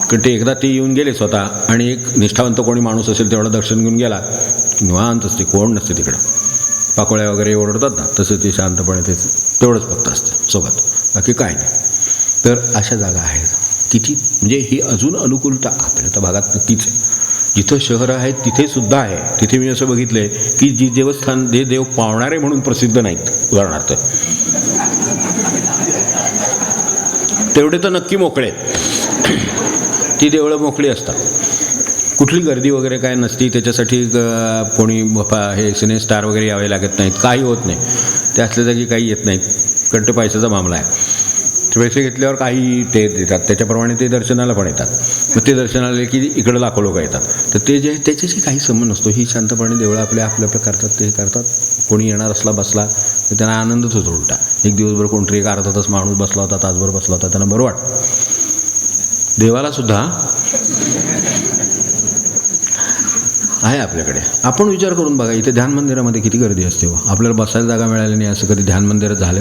कारण ते एकदा ते येऊन गेले स्वतः, आणि एक निष्ठावंत कोणी माणूस असेल तेवढं दर्शन घेऊन गेला, निवांत असते, कोण नसते तिकडं. पाकोळ्या वगैरे ओरडतात ना, तसं ते शांतपणे तेवढंच फक्त असतं सोबत, बाकी काय नाही. तर अशा जागा आहेत किती, म्हणजे ही अजून अनुकूलता आपल्या त्या भागात नक्कीच आहे. जिथं शहरं आहेत तिथे सुद्धा आहे. तिथे मी असं बघितलं आहे की जी देवस्थान देव पावणारे म्हणून प्रसिद्ध नाहीत, उदाहरणार्थ, तेवढे तर नक्की मोकळे ती देवळं मोकळी असतात, कुठली गर्दी वगैरे काय नसती. त्याच्यासाठी कोणी हे सिने स्टार वगैरे यावे लागत नाहीत, काही होत नाही. त्या असल्या जागी काही येत नाहीत, कारण ते पैशाचा मामला आहे. पैसे घेतल्यावर काही ते देतात, त्याच्याप्रमाणे ते दर्शनाला पण येतात. मग ते दर्शनाला की इकडं लाखो लोक येतात, तर ते जे त्याच्याशी काही संबंध नसतो. ही शांतपणे देवळं आपल्या करतात, ते करतात. कोणी येणार असला बसला तर त्यांना आनंदच होतो उलटा. एक दिवसभर कोणतरी एक अर्धा तास माणूस बसला होता, तासभर बसला होता, त्यांना बरं वाटतं. देवाला सुद्धा आहे आपल्याकडे. आपण विचार करून बघा, इथे ध्यान मंदिरामध्ये किती गर्दी असते हो. आपल्याला बसायला जागा मिळाली नाही असं कधी ध्यान मंदिरात झालं?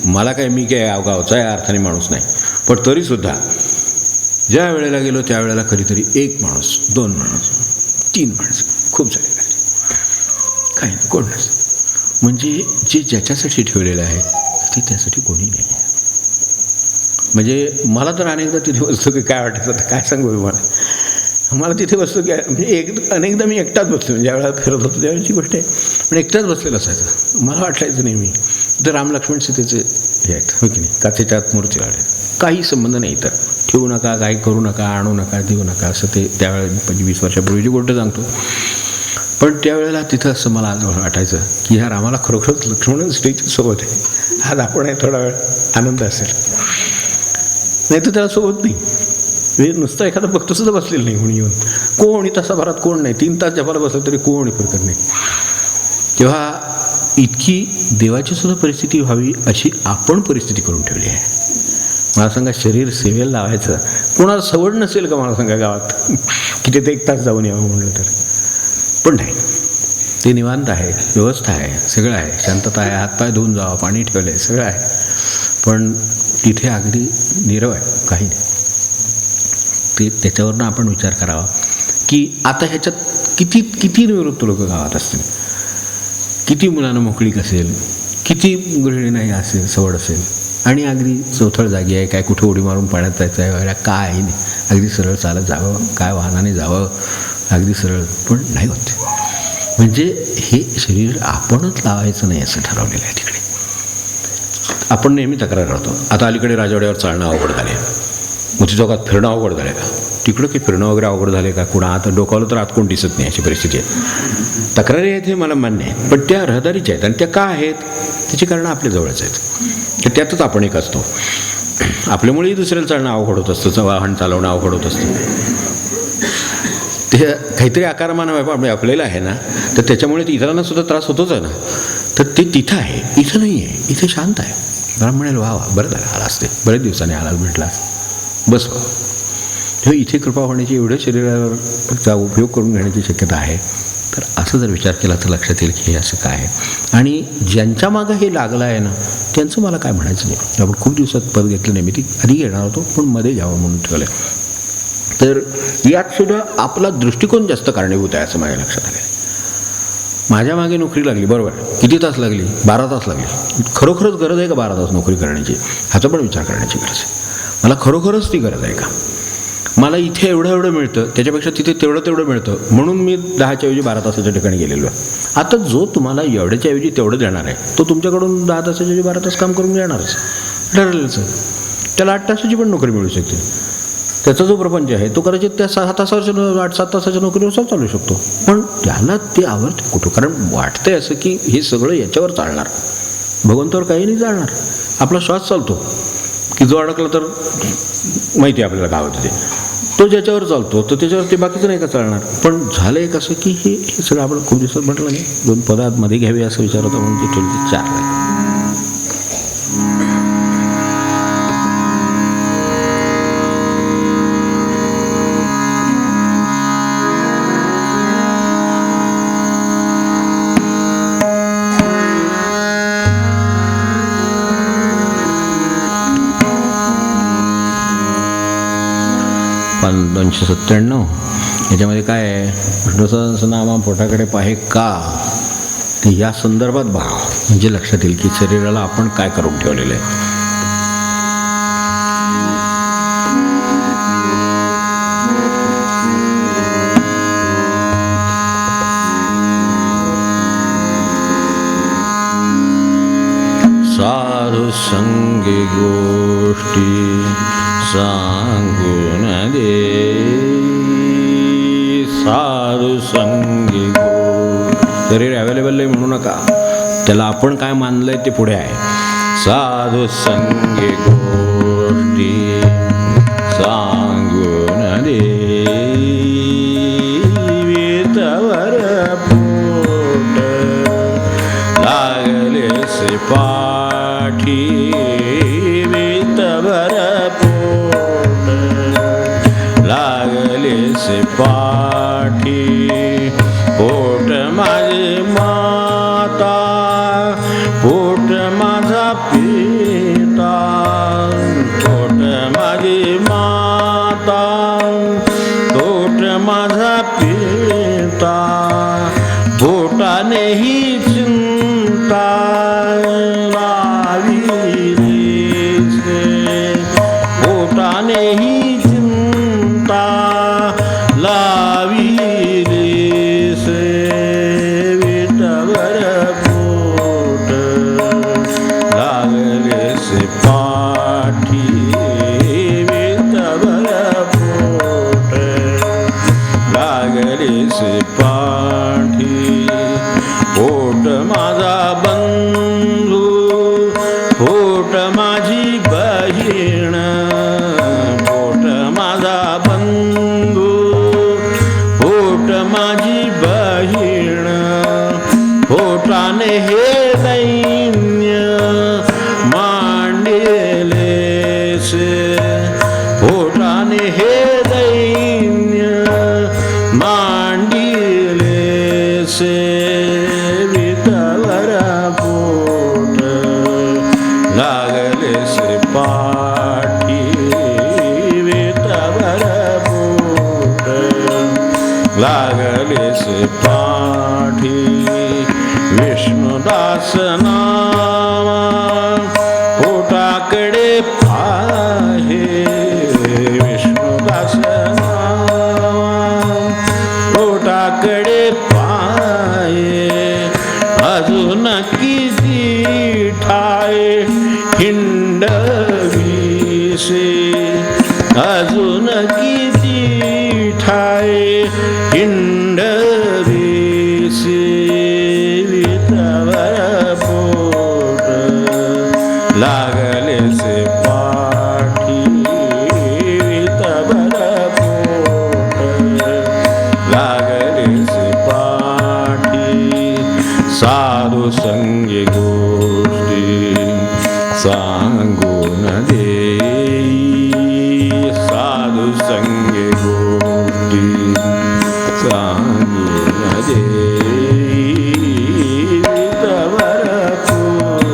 मला मी काय गावचा या अर्थाने माणूस नाही, पण तरीसुद्धा ज्या वेळेला गेलो त्यावेळेला कधीतरी 1 माणूस, 2 माणूस, 3 माणसं, खूप झाले काही नाही, कोण नसतं. म्हणजे जे ज्याच्यासाठी ठेवलेलं आहे ते त्यासाठी कोणी नाही आहे. म्हणजे मला तर अनेकदा तिथे बसतो की काय वाटायचं, तर काय सांगू मला तिथे बसतो की म्हणजे अनेकदा मी एकटाच बसतो. म्हणजे ज्यावेळेला फिरत होतो त्यावेळेची गोष्ट आहे, पण एकटाच बसलेलं असायचं. मला वाटायचं नाही मी तर राम लक्ष्मण सीतेचे हे आहेत, हो की नाही, काचेच्या आत मूर्ती लावले, काही संबंध नाही. तर ठेवू नका, काही करू नका, आणू नका, देऊ नका, असं ते त्यावेळेला 25 वर्षापूर्वीची गोष्ट सांगतो. पण त्यावेळेला तिथं असं मला आज वाटायचं की ह्या रामाला खरोखरच लक्ष्मण सीतेच्या सोबत आहे. आज आपण थोडा वेळ आनंद असेल, नाही तर त्याला सोबत नाही. म्हणजे नुसतं एखादा भक्तसुद्धा बसलेलं नाही कोणी येऊन, कोणी तासाभरात कोण नाही. 3 तास जपाला बसलं तरी कोणी फिरकत नाही. तेव्हा इतकी देवाची सुद्धा परिस्थिती व्हावी अशी आपण परिस्थिती करून ठेवली आहे. मला सांगा, शरीर सेवेला लावायचं कोणाला सवड नसेल का? मला सांगा गावात की ते 1 तास जाऊन यावं म्हणलं तर, पण नाही. ते निवांत आहे, व्यवस्था आहे, सगळं आहे, शांतता आहे, हातपाय धुवून जावं, पाणी ठेवलं आहे, सगळं आहे. पण तिथे अगदी नीरव आहे, काही नाही. ते त्याच्यावरनं आपण विचार करावा की आता ह्याच्यात किती निवृत्त लोक गावात असतील, किती मुलांना मोकळीक असेल, किती गृहिणींनाही असेल, सवड असेल, आणि अगदी चौथळ जागी आहे, काय कुठे उडी मारून पाण्यात जायचं आहे वगैरे काय नाही, अगदी सरळ चालत जावं, काय वाहनाने जावं, अगदी सरळ, पण नाही होत. म्हणजे हे शरीर आपणच लावायचं नाही असं ठरवलेलं आहे. तिकडे आपण नेहमी तक्रार करतो, आता अलीकडे राजवाड्यावर चालणं अवघड झाले, मोती चौकात फिरणं अवघड झालं का? तिकडं काही फिरणं वगैरे अवघड झालं का? कुणा आता डोकावलं तर आत कोण दिसत नाही अशी परिस्थिती आहे. तक्रारी आहेत हे मला मान्य आहे, पण त्या रहदारीच्या आहेत. आणि त्या का आहेत? त्याची कारणं आपल्या जवळच आहेत. तर त्यातच आपण एक असतो. आपल्यामुळेही दुसऱ्याला चालणं अवघड होत असतं, वाहन चालवणं अवघड होत असतं. ते काहीतरी आकारमान आपल्याला आहे ना, तर त्याच्यामुळे इतरांना सुद्धा त्रास होतोच आहे ना. तर ते तिथं आहे, इथं नाही आहे. इथं शांत आहे. मला म्हणेल वा वा बरं झालं आला असते, बरेच दिवसांनी आला भेटला बस. तेव्हा इथे कृपा होण्याची एवढ्या शरीराचा उपयोग करून घेण्याची शक्यता आहे. तर असं जर विचार केला तर लक्षात येईल की हे असं काय आहे. आणि ज्यांच्या मागं हे लागलं आहे ना, त्यांचं मला काय म्हणायचं नाही. आपण खूप दिवसात पद घेतलं नाही, मी ती आधी घेणार होतो पण मध्ये घ्यावं म्हणून ठेवलं. तर यात सुद्धा आपला दृष्टिकोन जास्त कारणीभूत आहे असं माझ्या लक्षात आलं. माझ्या मागे नोकरी लागली, बरोबर, किती तास लागली? 12 तास लागली. खरोखरच गरज आहे का 12 तास नोकरी करण्याची? ह्याचा पण विचार करण्याची गरज आहे. मला खरोखरच ती गरज आहे का? मला इथे एवढं मिळतं, त्याच्यापेक्षा तिथे तेवढं मिळतं, म्हणून मी 10च्या ऐवजी 12 तासाच्या ठिकाणी गेलेलो आहे. आता जो तुम्हाला एवढ्याच्या ऐवजी तेवढं देणार आहे, तो तुमच्याकडून 10 तासाच्या ऐवजी 12 तास काम करून घेणारच, ठरलेलंच आहे. त्याला 8 तासाची पण नोकरी मिळू शकते. त्याचा जो प्रपंच आहे तो कदाचित त्या 6 तासाच्या 8-7 तासाच्या नोकरीनुसार चालू शकतो. पण त्याला ते आवडते कुठं? कारण वाटतंय असं की हे सगळं याच्यावर चालणार, भगवंतावर काही नाही चालणार. आपला श्वास चालतो की जो अडकला तर माहिती आहे आपल्याला काय होतं ते, तो ज्याच्यावर चालतो तर त्याच्यावर ते बाकीचं नाही का चालणार. पण झालं एक असं की हे सगळं आपण खूप दिवसात म्हटलं नाही, 2 पदात मध्ये घ्यावे असं विचार होता म्हणून ते ठेवले 4 आहे. पण 297 याच्यामध्ये काय आहे? विष्णू सहस्रनाम पोटाकडे पाहे का, ते या संदर्भात भाव म्हणजे लक्षात येईल की शरीराला आपण काय करून ठेवलेलं आहे. साधू संगी गोष्टी सांगून दे, साधू संगी शरीर अवेलेबल आहे म्हणू नका, त्याला आपण काय मानलंय ते पुढे आहे. साधू संगी गोष्टी सांगून दे, तवर पोट लागले से पाठी, तवर पोट लागले से पाठी, पोट माझे माता, पोट माझा पिता, पोट माझी माता, पोट माझा पिता, पोटाने ही चिंता लावी रे, पोटाने ही चिंता लावी रे, विटवर पोट लागले से पाठी, विटवर पोट लागले से पाठी, पोट माझा बंधू, पोट माझी बहीण, पोट माझा बंधू, पोट माझी बहीण, पोटाने हे दैन्य मांडले से, पोटाने हे दैन्य मांडले से, विटवर पोट लागले से पाठी, विटवर पोट लागले से पाठी, विष्णुदास नामा पोटाकडे पाहे, विष्णुदास नामा पोटाकडे पाहे, अजून किती ठाय हिंडवीसे, अजून किती ठाये हिंडरी सेविता पोट लागलेसे पाठी वितभर पोट लागलेसे पाठी साधू संगी गोष्टी सांगून देई साधू संगी गोष्टी सांगून देई वितभर पोट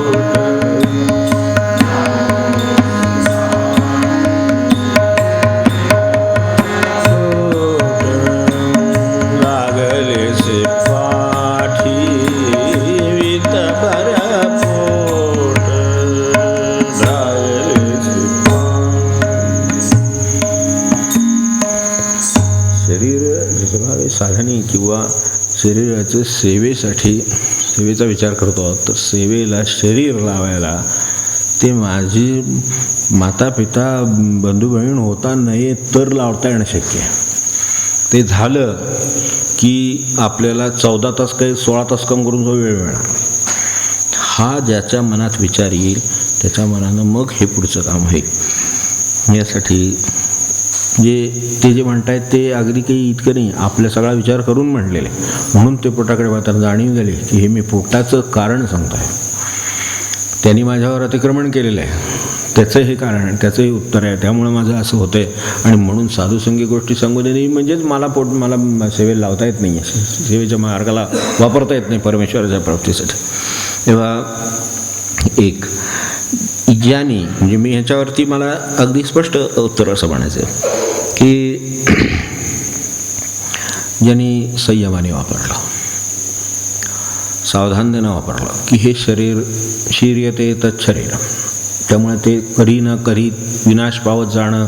लागलेसे पाठी वितभर पोट लागलेसे शरीर जगावे साधने किंवा शरीराच्या सेवेचा विचार करतो तर सेवेला शरीर लावायला ते माझी माता पिता बंधू बहीण होता नाही तर लावता येणं शक्य आहे. ते झालं की आपल्याला 14 तास काही 16 तास काम करून जो वेळ मिळणार. हा ज्याच्या मनात विचार येईल त्याच्या मनानं मग हे पुढचं काम होईल. यासाठी ते जे म्हणतायत ते अगदी काही इतकं नाही, आपला सगळा विचार करून म्हणलेले. म्हणून ते पोटाकडे पाहताना जाणीव झाली की हे मी पोटाचं कारण सांगतो आहे. त्यांनी माझ्यावर अतिक्रमण केलेलं आहे, त्याचं हे कारण आहे, त्याचं हे उत्तर आहे, त्यामुळं माझं असं होतं आहे. आणि म्हणून साधूसंगी गोष्टी सांगू दे नाही म्हणजेच मला सेवेला लावता येत नाही आहे, सेवेच्या मार्गाला वापरता येत नाही परमेश्वराच्या प्राप्तीसाठी. तेव्हा एक ज्यानी म्हणजे मी ह्याच्यावरती मला अगदी स्पष्ट उत्तर असं म्हणायचं आहे की ज्यांनी संयमाने वापरलं, सावधानतेनं वापरलं की हे शरीर शीर्यते तच्छरीर, त्यामुळे ते कधी ना कधी विनाश पावत जाणं,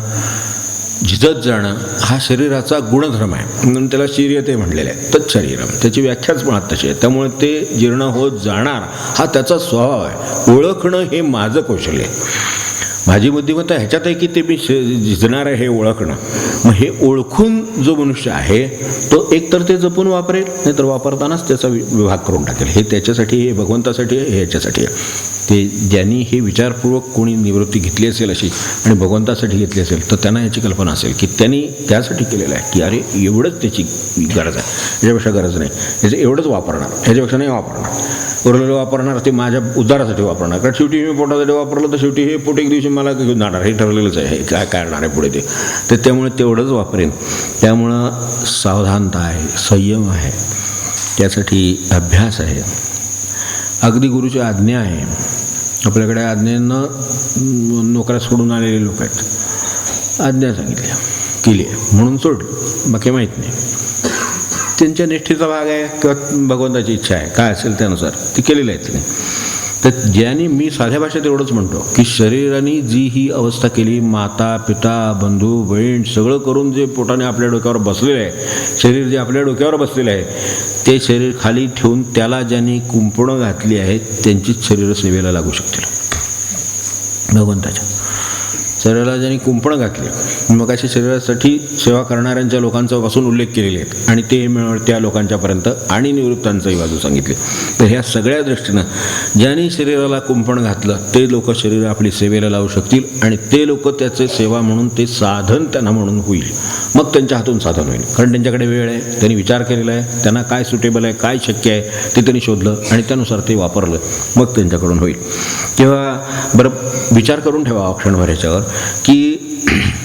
झिजत जाणं हा शरीराचा गुणधर्म आहे. म्हणून त्याला शीर्यते म्हणलेलं आहे. तच्छरीरम त्याची व्याख्याच मुळात तशी आहे. त्यामुळे ते जीर्ण होत जाणार हा त्याचा स्वभाव आहे. ओळखणं हे माझं कौशल्य आहे. माझी बुद्धिमत्ता ह्याच्यात आहे की ते मी झिजणार आहे हे ओळखणं. मग हे ओळखून जो मनुष्य आहे तो एकतर ते जपून वापरेल, नाही तर वापरतानाच त्याचा विभाग करून टाकेल. हे त्याच्यासाठी, हे भगवंतासाठी आहे, हे ह्याच्यासाठी आहे. ते ज्यांनी हे विचारपूर्वक कोणी निवृत्ती घेतली असेल अशी आणि भगवंतासाठी घेतली असेल तर त्यांना याची कल्पना असेल की त्यांनी त्यासाठी केलेलं आहे की अरे एवढंच त्याची गरज आहे, ह्याच्यापेक्षा गरज नाही, ह्याचं एवढंच वापरणार, ह्याच्यापेक्षा नाही वापरणार. उरलेलं वापरणार ते माझ्या उद्धारासाठी वापरणार. कारण शेवटी मी पोटासाठी वापरलं तर शेवटी हे पोट एक दिवशी मला घेऊन जाणार, हे ठरलेलंच आहे, हे काय करणार आहे पुढे ते. तर त्यामुळे तेवढंच वापरेन. त्यामुळं सावधानता आहे, संयम आहे, त्यासाठी अभ्यास आहे. अगदी गुरुची आज्ञा आहे. आपल्याकडे आज्ञेनं नोकऱ्या सोडून आलेले लोक आहेत. आज्ञा सांगितल्या, केली आहे म्हणून सोडली, बाकी माहीत नाही. त्यांच्या निष्ठेचा भाग आहे किंवा भगवंताची इच्छा आहे, काय असेल त्यानुसार ती केलेली आहेत नाही. तर ज्यांनी, मी साध्या भाषेत एवढंच म्हणतो की शरीराने जी ही अवस्था केली, माता पिता बंधू बहीण सगळं करून जे पोटाने आपल्या डोक्यावर बसलेलं आहे, शरीर जे आपल्या डोक्यावर बसलेलं आहे ते शरीर खाली ठेवून त्याला ज्यांनी कुंपणं घातली आहेत त्यांचीच शरीर सेवेला लागू शकतील. भगवंताच्या शरीराला ज्यांनी कुंपणं घातली, मग अशा शरीरासाठी सेवा करणाऱ्यांच्या लोकांचा पासून उल्लेख केलेले आहेत आणि ते त्या लोकांच्यापर्यंत आणि निवृत्तांचाही बाजू सांगितली. तर ह्या सगळ्या दृष्टीनं ज्यांनी शरीराला कुंपण घातलं ते लोक शरीर आपली सेवेला लावू शकतील आणि ते लोक त्याचे सेवा म्हणून ते साधन त्यांना म्हणून होईल. मग त्यांच्या हातून साधन होईल. कारण त्यांच्याकडे वेळ आहे, त्यांनी विचार केलेला आहे, त्यांना काय सुटेबल आहे, काय शक्य आहे ते त्यांनी शोधलं आणि त्यानुसार ते वापरलं, मग त्यांच्याकडून होईल. तेव्हा बरं विचार करून ठेवा क्षणभर ह्याच्यावर की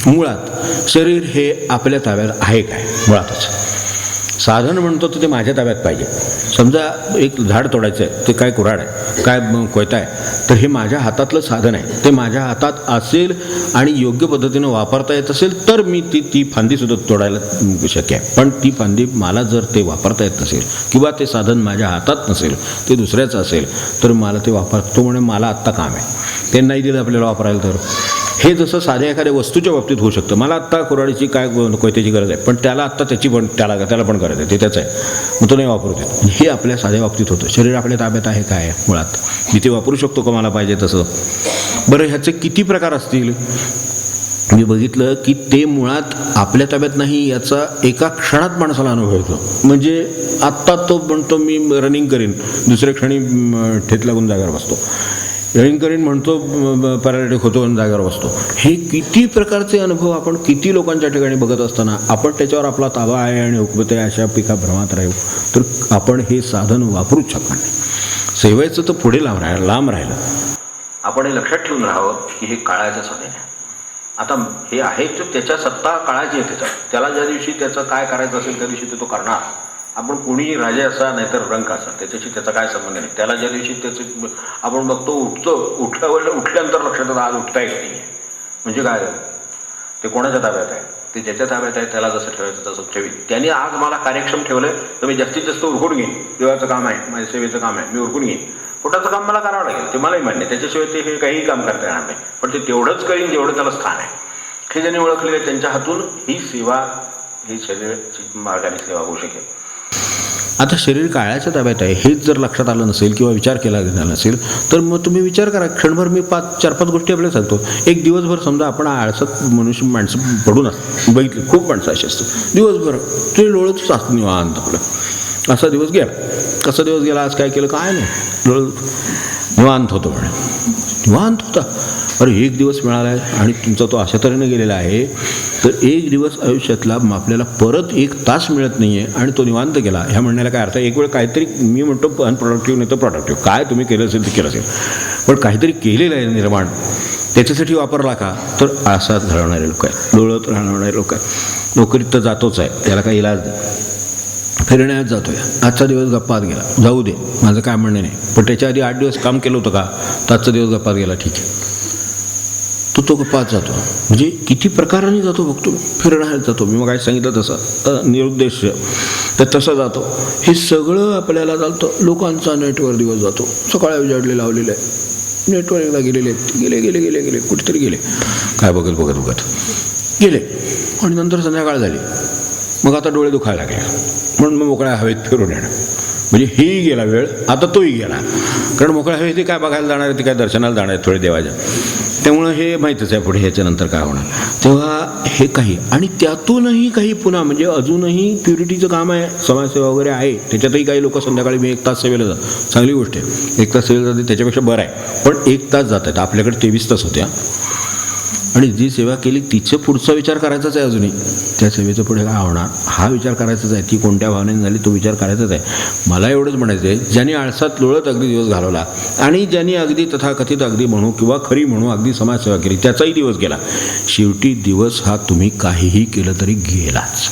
मुळात शरीर हे आपल्या ताब्यात आहे काय. मुळातच साधन म्हणतो तर ते माझ्या ताब्यात पाहिजे. समजा एक झाड तोडायचं आहे, ते काय कुऱ्हाड आहे, काय कोयता आहे, तर हे माझ्या हातातलं साधन आहे, ते माझ्या हातात असेल आणि योग्य पद्धतीनं वापरता येत असेल तर मी ती फांदीसुद्धा तोडायला शक्य आहे. पण ती फांदी मला जर ते वापरता येत नसेल किंवा ते साधन माझ्या हातात नसेल, ते दुसऱ्याचं असेल तर मला ते वापरतो म्हणे मला आत्ता काम आहे, ते नाही दिलं आपल्याला वापरायला. तर हे जसं साध्या एखाद्या वस्तूच्या बाबतीत होऊ शकतं. मला आत्ता कुऱ्हाडीची काय कोयत्याची गरज आहे, पण त्याला आत्ता त्याची पण त्याला पण गरज आहे, ते त्याचं आहे, मग तो नाही वापरू देत. हे आपल्या साध्या बाबतीत होतं. शरीर आपल्या ताब्यात आहे काय मुळात, मी ते वापरू शकतो का मला पाहिजे तसं. बरं ह्याचे किती प्रकार असतील मी बघितलं की ते मुळात आपल्या ताब्यात नाही याचा एका क्षणात माणसाला अनुभव येतो. म्हणजे आत्ता तो म्हणतो मी रनिंग करीन, दुसऱ्या क्षणी ठेच लागून जागेवर बसतो. रनिंग करीन म्हणतो, पॅरालिटिक होतो आणि जागेवर बसतो. हे किती प्रकारचे अनुभव आपण किती लोकांच्या ठिकाणी बघत असताना आपण त्याच्यावर आपला ताबा आहे आणि हुकमत आहे अशा पिका भ्रमात राहू तर आपण हे साधन वापरूच शकणार नाही. सेवेचं तर पुढे लांब राहिलं. आपण हे लक्षात ठेवून राहावं की हे काळाचं साधन आहे. आता हे आहे तर त्याच्या सत्ता काळाची आहे त्याच्यात. त्याला ज्या दिवशी त्याचं काय करायचं असेल त्या दिवशी तो करणार. आपण कोणी राजा असा नाहीतर रंक असा त्याच्याशी त्याचा काय संबंध नाही. त्याला ज्या दिवशी त्याचं आपण बघतो उठल्यानंतर लक्षात आज उठता येत नाही आहे. म्हणजे काय ते कोणाच्या ताब्यात आहे? ते ज्याच्या ताब्यात आहे त्याला जसं ठेवायचं तसं ठेवील. त्यांनी आज मला कार्यक्षम ठेवलं तर मी जास्तीत जास्त उरकून घेईन. देवाचं काम आहे, माझ्या सेवेचं काम आहे, मी उरकून घेईन. पोटाचं काम मला करावं लागेल, ते मलाही मान्य. त्याच्याशिवाय ते हे काही काम करता येणार नाही. पण ते तेवढंच करीन जेवढं त्याला स्थान आहे. हे ज्यांनी ओळखले आहे त्यांच्या हातून ही सेवा, ही शरीराची मार्गाने सेवा होऊ शकेल. आता शरीर काळाच्या ताब्यात आहे हेच जर लक्षात आलं नसेल किंवा विचार केला गेला नसेल तर मग तुम्ही विचार करा. क्षणभर मी 4-5 गोष्टी आपल्याला सांगतो. एक दिवसभर समजा आपण आळसात माणसं पडून असतो. बघितले खूप माणसं अशी असतात. दिवसभर ते लोळतच असतं निवांत आपलं. असा दिवस गेला. कसा दिवस गेला, आज काय केलं काय नाही, निवांत होतो म्हणे. निवांत होता. अरे एक दिवस मिळाला आहे आणि तुमचा तो अशा तऱ्हेने गेलेला आहे तर एक दिवस आयुष्यातला आपल्याला परत 1 तास मिळत नाही आहे आणि तो निवांत गेला. ह्या म्हणण्याला काय अर्थ आहे? एक वेळ काहीतरी मी म्हणतो अनप्रोडक्टिव्ह नाही तर प्रोडक्टिव्ह, काय तुम्ही केलं असेल ते केलं असेल, पण काहीतरी केलेलं आहे निर्माण, त्याच्यासाठी वापरला का तर आळसात घालवणारे लोक आहेत, लोळत घालवणारे लोक आहेत. नोकरीत तर जातोच आहे, त्याला काही इलाज नाही. फिरण्यात जातोय, आजचा दिवस गप्पात गेला, जाऊ दे, माझं काय म्हणणं नाही. पण त्याच्या आधी 8 दिवस काम केलं होतं का तर आजचा दिवस गप्पात गेला, ठीक आहे. तो गप्पात जातो. म्हणजे किती प्रकाराने जातो बघतो. फिरण्यात जातो, मी मग काय सांगितलं तसं निरुद्देश तर तसं जातो. हे सगळं आपल्याला चालतं. लोकांचा नेटवर दिवस जातो. सकाळी उजाडले लावलेलं आहे, नेटवर एकदा गेलेले गेले गेले गेले गेले कुठेतरी गेले, काय बघत गेले आणि नंतर संध्याकाळ झाली. मग आता डोळे दुखायला लागले म्हणून मग मोकळ्या हवेत फिरून येणं. म्हणजे हेही गेला वेळ, आता तोही गेला. कारण मोकळ्या हवेत ते काय बघायला जाणार आहे, ते काय दर्शनाला जाणार आहे थोडे देवाच्या. त्यामुळं हे माहीतच आहे पुढे ह्याच्यानंतर काय होणार. तेव्हा हे काही आणि त्यातूनही काही पुन्हा म्हणजे अजूनही प्युरिटीचं काम आहे, समाजसेवा वगैरे आहे. त्याच्यातही काही लोक संध्याकाळी मी 1 तास सेवेला जातात, चांगली गोष्ट आहे. 1 तास सेवेला जाते त्याच्यापेक्षा बरं आहे. पण 1 तास जात आहेत, आपल्याकडे 23 तास होत्या. आणि जी सेवा केली तिचं पुढचा विचार करायचाच आहे. अजूनही त्या सेवेचं पुढे काय होणार हा विचार करायचाच आहे. ती कोणत्या भावनेने झाली तो विचार करायचाच आहे. मला एवढंच म्हणायचं आहे, ज्यांनी आळसात लोळत अगदी दिवस घालवला आणि ज्यांनी अगदी तथाकथित अगदी म्हणू किंवा खरी म्हणू अगदी समाजसेवा केली त्याचाही दिवस गेला. शेवटी दिवस हा तुम्ही काहीही केलं तरी गेलाच.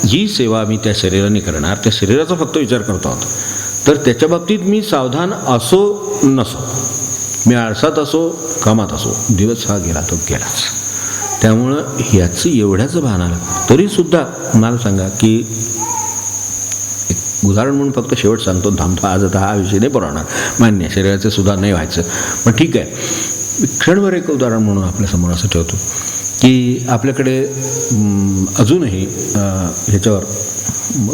जी सेवा मी त्या शरीराने करणार त्या शरीराचा फक्त विचार करतो आहोत तर त्याच्या बाबतीत मी सावधान असो नसो, मी आळसात असो कामात असो, दिवस हा गेला तो गेलाच. त्यामुळं ह्याचं एवढ्याचं भान आलं तरीसुद्धा मला सांगा की एक उदाहरण म्हणून फक्त शेवट सांगतो, थांबतो. आज आता हा विषय नाही पुरवणार, मान्य शरीराचं सुद्धा नाही व्हायचं, पण ठीक आहे. क्षणभर एक उदाहरण म्हणून आपल्यासमोर असं ठेवतो की आपल्याकडे अजूनही ह्याच्यावर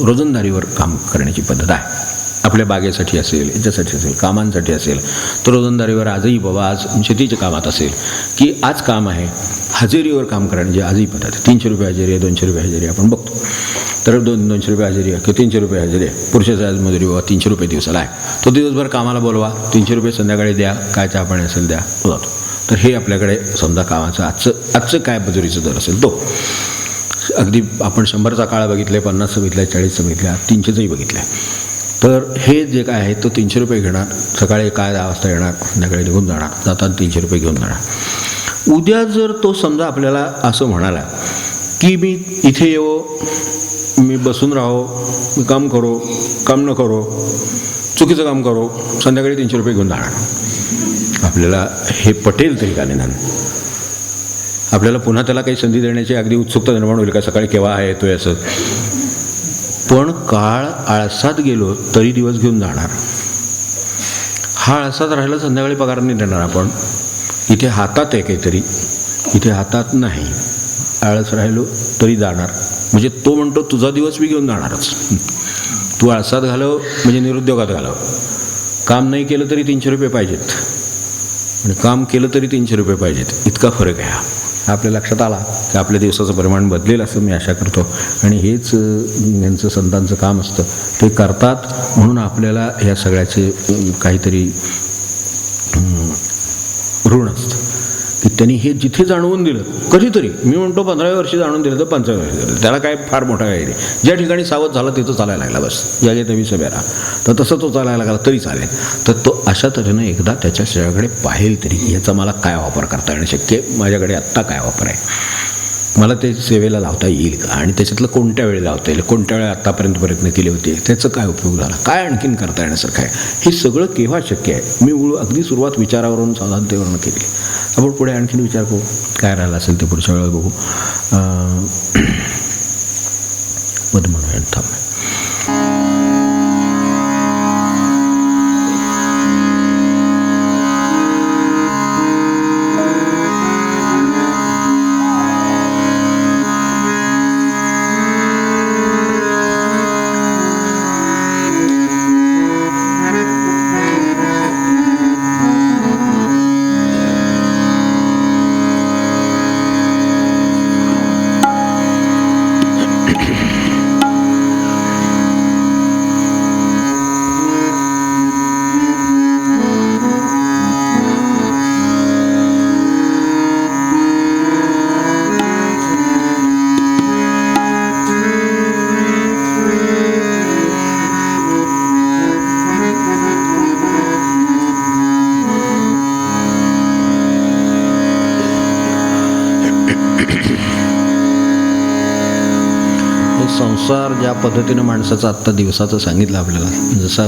रोजंदारीवर काम करण्याची पद्धत आहे. आपल्या बागेसाठी असेल, याच्यासाठी असेल, कामांसाठी असेल तर रोजंदारीवर आजही बाबा आज शेतीच्या कामात असेल की आज काम आहे, हजेरीवर काम करण्याची आजही पद्धत आहे. 300 रुपये हजेरी आहे, 200 रुपये हजेरी आपण बघतो. तर 200 रुपये हजेरी आहे किंवा 300 रुपये हजेरी आहे. पुरुषाचा आज मजुरी बाबा 300 रुपये दिवसाला आहे. तो दिवसभर कामाला बोलवा, 300 रुपये संध्याकाळी द्या, काय चहा पाणी असेल द्या, जातो. तर हे आपल्याकडे समजा कामाचं आजचं काय मजुरीचं दर असेल तो. अगदी आपण 100चा काळ बघितले, 50चं बघितलं, 40चं बघितलं, 300चंही बघितलं. तर हे जे काय आहे तो 300 रुपये घेणार, सकाळी काय 10 वाजता येणार, संध्याकाळी निघून जाणार, जाताना 300 रुपये घेऊन जाणार. उद्या जर तो समजा आपल्याला असं म्हणाला की मी इथे येवो, मी बसून राहो, मी काम करो, काम न करो, चुकीचं काम करो, संध्याकाळी 300 रुपये घेऊन जाणार. आपल्याला हे पटेल तरी का नाही? आपल्याला पुन्हा त्याला काही संधी देण्याची अगदी उत्सुकता निर्माण होईल का, सकाळी केव्हा आहे येतोय असं. पण काळ आळसात गेलो तरी दिवस घेऊन जाणार. हा आळसात राहिला संध्याकाळी पगार नाही देणार आपण. इथे हातात आहे काहीतरी, इथे हातात नाही. आळस राहिलो तरी जाणार. म्हणजे तो म्हणतो तुझा दिवस मी घेऊन जाणारच. तू आळसात घालव म्हणजे निरुद्योगात घालव. काम नाही केलं तरी 300 रुपये पाहिजेत. आणि काम केलं तरी 300 रुपये पाहिजेत, इतका फरक आहे हा. आपल्या लक्षात आला की आपल्या दिवसाचं प्रमाण बदलेल असं मी आशा करतो. आणि हेच यांचं संतांचं काम असतं. ते करतात म्हणून आपल्याला ह्या सगळ्याचे काहीतरी ऋण असतं की त्यांनी हे जिथे जाणवून दिलं, कधीतरी मी म्हणतो 15व्या वर्षी जाणून दिलं तर 25व्या वर्षी दिलं, त्याला काय फार मोठा काही नाही. ज्या ठिकाणी सावध झाला तिथं चालायला लागला, बस ज्याच्या तवी सभ्याला, तर तसं तो चालायला लागला तरी चालेल. तर तो अशा तऱ्हेनं एकदा त्याच्या शरीराकडे पाहिल तरी ह्याचा मला काय वापर करता येणं शक्य आहे, माझ्याकडे आत्ता काय वापर आहे, मला ते सेवेला लावता येईल का, आणि त्याच्यातलं कोणत्या वेळी लावता येईल, कोणत्या वेळी आत्तापर्यंत प्रयत्न केले होते, त्याचं काय उपयोग झाला, काय आणखीन करता येण्यासारखं आहे, हे सगळं केव्हा शक्य आहे. मी अगदी सुरुवात विचारावरून साधारणतेवरून केली. आपण पुढे आणखीन विचार करू, काय राहिलं असेल ते पुढच्या वेळेला बघू. मध्ये म्हणूया थांब. संसार ज्या पद्धतीनं माणसाचा आत्ता दिवसाचं सांगितलं आपल्याला, जसा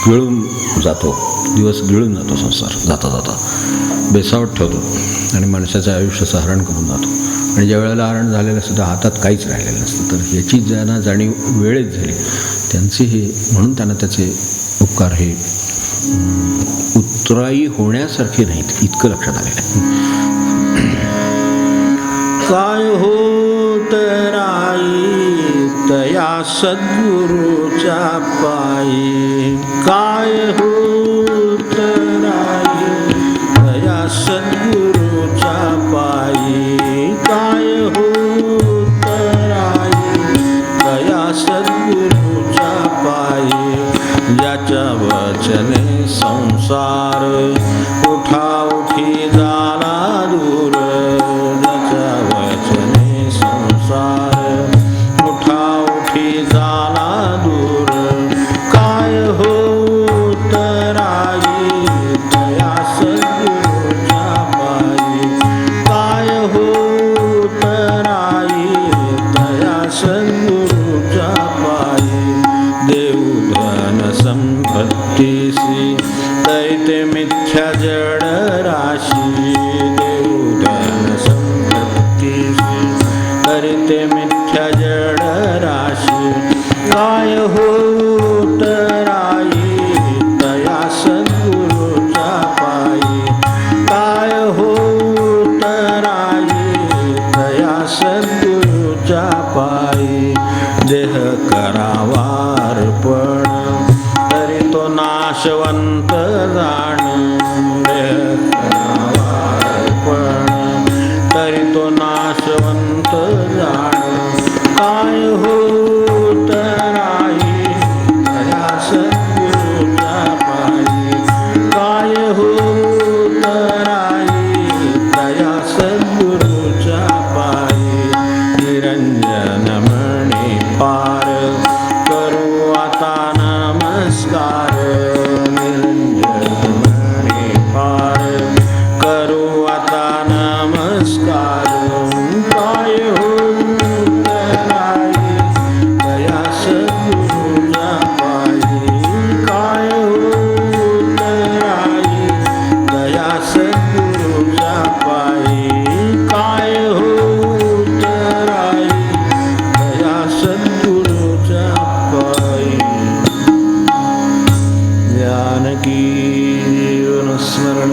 गिळून जातो, दिवस गिळून जातो संसार, जाता जाता बेसावट ठेवतो आणि माणसाच्या आयुष्याचं हरण करून जातो. आणि ज्या वेळेला हरण झालेलं असतं हातात काहीच राहिलेलं नसतं. तर ह्याची ज्यांना जाणीव वेळेत झाली त्यांचे हे, म्हणून त्यांना त्याचे उपकार हे उतराई होण्यासारखे नाहीत, इतकं लक्षात आलेलं आहे. काय होत राई तया सद्गुरूच्या पायी, काय होत राई तया सद्गुरूच्या पायी, काय होत राई तया सद्गुरूच्या पायी. ज्याच्या वचने संसार उठाउठी झाला दूर, ज्याच्या वचने संसार उठाउठी झाला दूर. काय होत राई तया सद्गुरूच्या पायी, काय होत राई तया सद्गुरूच्या पायी. देवधन संपत्तीसी दैते मिथ्या जड राशी, देवधन संपत्तीसी दैते मिथ्या जड राशी. काय होत राई तया सद्गुरूच्या पायी, काय होत राई तया सद्गुरूच्या पायी. देह करावा अर्पण तरी तो नाशवंत जाण, देह करावा अर्पण तरी तो नाशवंत जाण. काय होत राई तया सद्गुरूच्या पायी, काय होत राई तया सद्गुरूच्या पायी. निरंजन मणी पार करू आता नमस्कार, निरंजन मणी पार करू आता नमस्कार. काय होत राई तया सद्गुरूच्या पायी, काय होत राई तया सद्गुरूच्या पायी, काय होत राई तया सद्गुरूच्या पायी. जानकी जीवन स्मरण